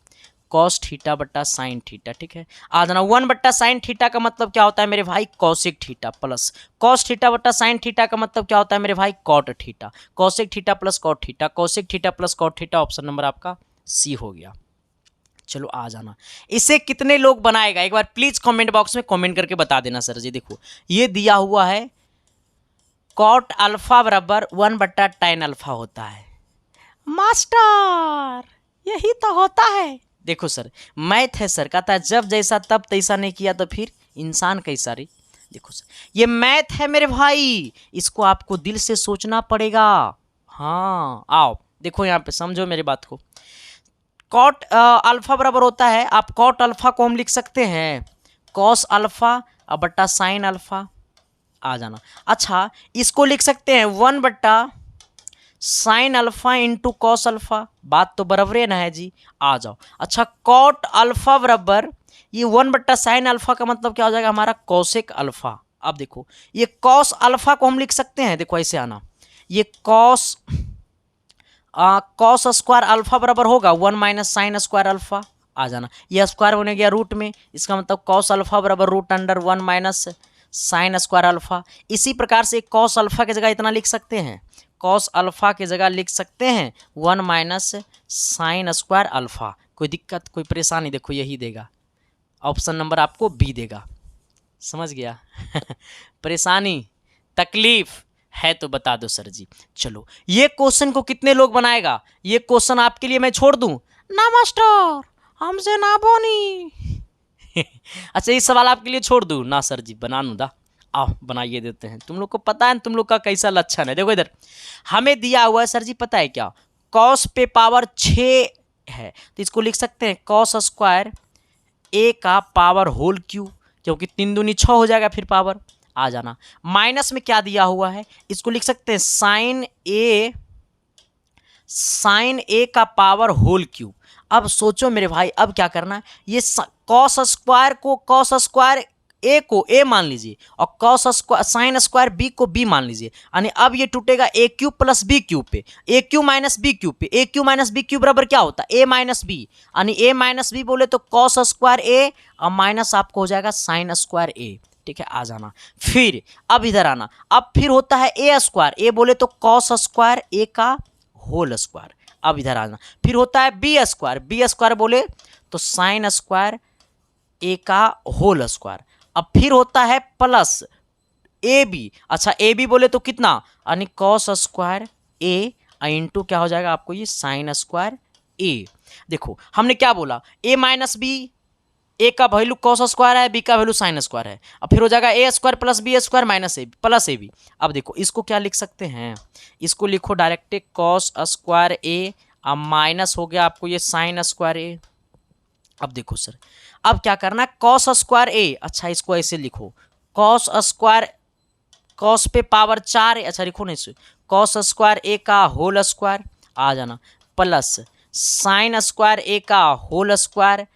cos थीटा बटा साइन थीटा। ठीक है, आ जाना। 1/sin थीटा का मतलब क्या होता है मेरे भाई? Cosec theta, plus cos theta बटा साइन थीटा का मतलब क्या होता है मेरे भाई? Cot theta. Cosec theta plus cot theta, cosec theta plus cot theta, option number आपका सी हो गया। चलो आ जाना। इसे कितने लोग बनाएगा एक बार प्लीज कमेंट बॉक्स में कमेंट करके बता देना सर जी। देखो ये दिया हुआ है कॉट अल्फा बराबर 1/tan अल्फा होता है। मास्टर यही तो होता है। देखो सर, मैथ है सर, कहता है जब जैसा तब तैसा, नहीं किया तो फिर इंसान कैसा रे। देखो सर, ये मैथ है मेरे भाई, इसको आपको दिल से सोचना पड़ेगा। हाँ आओ देखो यहाँ पे समझो मेरी बात को। कॉट अल्फा बराबर होता है, आप कॉट अल्फा को हम लिख सकते हैं कॉस अल्फा अब बट्टा साइन अल्फा, आ जाना। अच्छा इसको लिख सकते हैं 1/साइन अल्फा इंटू कॉस अल्फा, बात तो बराबर ना है जी, आ जाओ। अच्छा कॉट अल्फा बराबर ये 1/साइन अल्फा का मतलब क्या हो जाएगा हमारा कॉसेक अल्फा। अब देखो ये कॉस अल्फा को हम लिख सकते हैं, देखो ऐसे आना, ये कॉस स्क्वायर अल्फा बराबर होगा 1 - साइन स्क्वायर अल्फा, आ जाना। ये स्क्वायर होने गया रूट में, इसका मतलब कॉस अल्फा बराबर √1 - साइन स्क्वायर अल्फा। इसी प्रकार से कॉस अल्फा की जगह इतना लिख सकते हैं, कॉस अल्फा की जगह लिख सकते हैं 1 - साइन स्क्वायर अल्फा। कोई दिक्कत कोई परेशानी, देखो यही देगा, ऑप्शन नंबर आपको बी देगा, समझ गया। परेशानी तकलीफ है तो बता दो सर जी। चलो ये क्वेश्चन को कितने लोग बनाएगा, ये क्वेश्चन आपके लिए मैं छोड़ दूं ना मास्टर, हमसे ना बोनी। अच्छा ये सवाल आपके लिए छोड़ दूं ना सर जी, बना नू दा, आओ बनाइए देते हैं। तुम लोग को पता है तुम लोग का कैसा लक्षण है। देखो इधर हमें दिया हुआ है सर जी, पता है क्या, कॉस पे पावर 6 है, तो इसको लिख सकते हैं कॉस स्क्वायर ए का पावर होल क्यू, क्योंकि 3 दूनी 6 हो जाएगा फिर पावर, आ जाना। माइनस में क्या दिया हुआ है, इसको लिख सकते हैं साइन ए का पावर होल क्यूब। अब सोचो मेरे भाई, अब क्या करना है, ये कॉस स्क्वायर ए को ए मान लीजिए और cos square sine square b को बी मान लीजिए, यानी अब ये टूटेगा a cube plus b cube पे, a cube minus b cube पे, a cube minus b cube बराबर क्या होता है ए माइनस बी, यानी ए माइनस बी बोले तो कॉस स्क्वायर ए और माइनस आपको हो जाएगा साइन स्क्वायर ए, ठीक है, आ जाना। फिर अब इधर आना, अब फिर होता है ए स्क्वायर, ए बोले तो कॉस स्क्वायर ए का होल स्क्वायर, अब इधर आना। फिर होता है बी स्क्वायर बोले तो साइन स्क्वायर ए का होल स्क्वायर। अब फिर होता है प्लस ए बी, अच्छा ए बी बोले तो कितना, यानी कॉस स्क्वायर ए इंटू क्या हो जाएगा आपको ये साइन स्क्वायर ए। देखो हमने क्या बोला, ए माइनस बी, ए का वैल्यू कॉस स्क्वायर है, बी का वैल्यू साइन स्क्वायर है, अब फिर हो जाएगा A square plus B square minus A plus A B. अब देखो इसको क्या लिख सकते हैं, इसको लिखो डायरेक्ट कॉस स्क्वायर ए, अब माइनस हो गया आपको ये साइन स्क्वायर ए। अब देखो सर, अब क्या करना है, कॉस स्क्वायर ए, अच्छा इसको ऐसे लिखो कॉस स्क्वायर, कॉस पे पावर 4 है, अच्छा लिखो नहीं, कॉस स्क्वायर ए का होल स्क्वायर, आ जाना, प्लस साइन स्क्वायर ए का होल स्क्वायर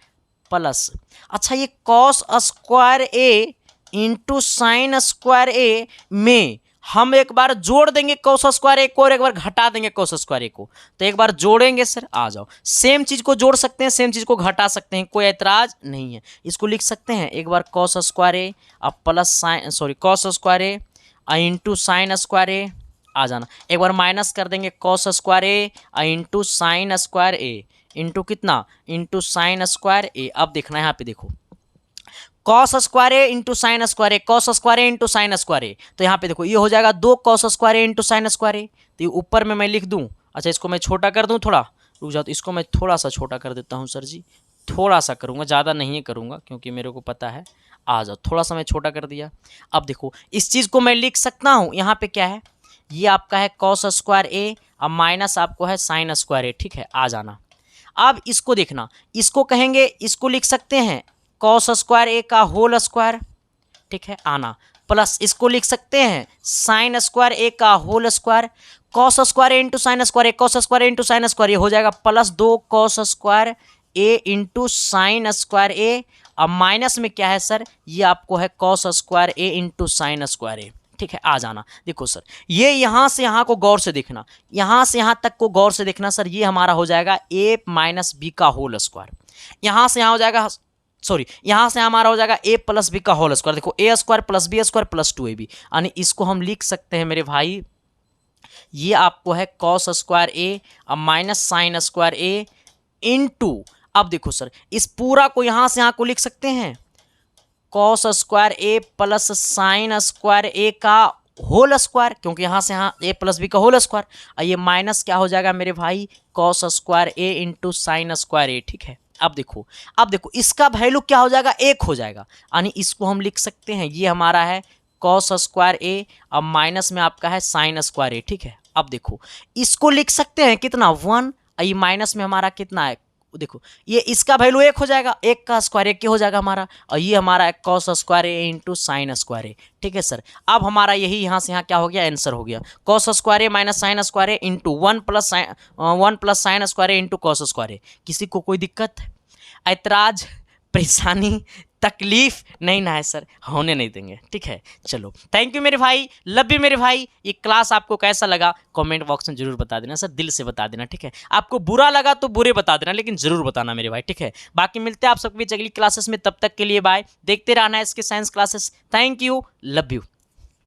प्लस, अच्छा ये कॉस स्क्वायर ए इंटू साइन स्क्वायर ए में हम एक बार जोड़ देंगे कॉस स्क्वायर ए को और एक बार घटा देंगे कॉस स्क्वायर ए को, तो एक बार जोड़ेंगे सर, आ जाओ, सेम चीज को जोड़ सकते हैं सेम चीज को घटा सकते हैं, कोई ऐतराज नहीं है। इसको लिख सकते हैं एक बार कॉस स्क्वायर ए अब प्लस साइन कॉस स्क्वायर ए इंटू साइन स्क्वायर ए, आ जाना, एक बार माइनस कर देंगे कॉस स्क्वायर ए इंटू साइन स्क्वायर ए इंटू कितना इंटू साइन स्क्वायर ए। अब देखना यहाँ पे देखो कॉस स्क्वायर ए इंटू साइन स्क्वायर ए, कॉस स्क्वायर ए इंटू साइन स्क्वायर ए, तो यहाँ पे देखो ये हो जाएगा 2 कॉस स्क्वायर ए इंटू साइन स्क्वायर ए, तो ये ऊपर में मैं लिख दूँ, अच्छा इसको मैं छोटा कर दूँ थोड़ा, रुक जाओ, तो इसको मैं थोड़ा सा छोटा कर देता हूँ सर जी, थोड़ा सा करूँगा, ज़्यादा नहीं करूँगा क्योंकि मेरे को पता है, आ जाओ, थोड़ा सा मैं छोटा कर दिया। अब देखो इस चीज़ को मैं लिख सकता हूँ, यहाँ पे क्या है, ये आपका है कॉस स्क्वायर ए और माइनस आपको है साइन स्क्वायर ए, ठीक है, आ जाना। अब इसको देखना, इसको कहेंगे, इसको लिख सकते हैं कॉस स्क्वायर ए का होल स्क्वायर, ठीक है, आना, प्लस इसको लिख सकते हैं साइन स्क्वायर ए का होल स्क्वायर, कॉस स्क्वायर ए इंटू साइन स्क्वायर ए, कॉस स्क्वायर ए इंटू साइन स्क्वायर ए हो जाएगा प्लस 2 कॉस स्क्वायर ए इंटू साइन स्क्वायर ए, अब माइनस में क्या है सर, ये आपको है कॉस स्क्वायर ए इंटू साइन स्क्वायर ए, ठीक है, आ जाना। देखो सर ये यहाँ से यहाँ को गौर से देखना, यहाँ से यहाँ तक को गौर से देखना सर, ये हमारा हो जाएगा a माइनस बी का होल स्क्वायर, यहाँ से यहाँ हो जाएगा यहाँ से हमारा हो जाएगा a प्लस बी का होल स्क्वायर, देखो a square plus B square plus 2ab, यानी इसको हम लिख सकते हैं मेरे भाई, ये आपको है कॉस स्क्वायर ए अब माइनस साइन स्क्वायर ए इंटू, अब देखो सर इस पूरा को यहाँ से यहाँ को लिख सकते हैं कॉस स्क्वायर ए प्लस साइन स्क्वायर ए का होल स्क्वायर, क्योंकि यहाँ से यहाँ ए प्लस बी का होल स्क्वायर, और ये माइनस क्या हो जाएगा मेरे भाई, कॉस स्क्वायर ए इंटू साइन स्क्वायर ए। ठीक है, अब देखो इसका वैल्यू क्या हो जाएगा, 1 हो जाएगा, यानी इसको हम लिख सकते हैं, ये हमारा है कॉस स्क्वायर ए, अब माइनस में आपका है साइन स्क्वायर ए। ठीक है, अब देखो इसको लिख सकते हैं कितना 1, ये माइनस में हमारा कितना है, देखो ये इसका वैल्यू 1 हो जाएगा, 1 का स्क्वायर 1 हो जाएगा हमारा, और ये हमारा है कॉस स्क्वायर ए इंटू साइन स्क्वायर ए। ठीक है सर, अब हमारा यही यहाँ से यहाँ क्या हो गया, आंसर हो गया, कॉस स्क्वायर ए माइनस साइन स्क्वायर ए इंटू 1 प्लस साइन स्क्वायर ए इंटू कॉस स्क्वायर ए। किसी को कोई दिक्कत, ऐतराज, परेशानी, तकलीफ नहीं ना है सर, होने नहीं देंगे। ठीक है, चलो थैंक यू मेरे भाई, लव यू मेरे भाई। ये क्लास आपको कैसा लगा कमेंट बॉक्स में जरूर बता देना सर, दिल से बता देना। ठीक है, आपको बुरा लगा तो बुरे बता देना, लेकिन जरूर बताना मेरे भाई। ठीक है, बाकी मिलते हैं आप सबके बीच अगली क्लासेस में, तब तक के लिए बाय। देखते रहना है इसके science classes. Thank you, love you.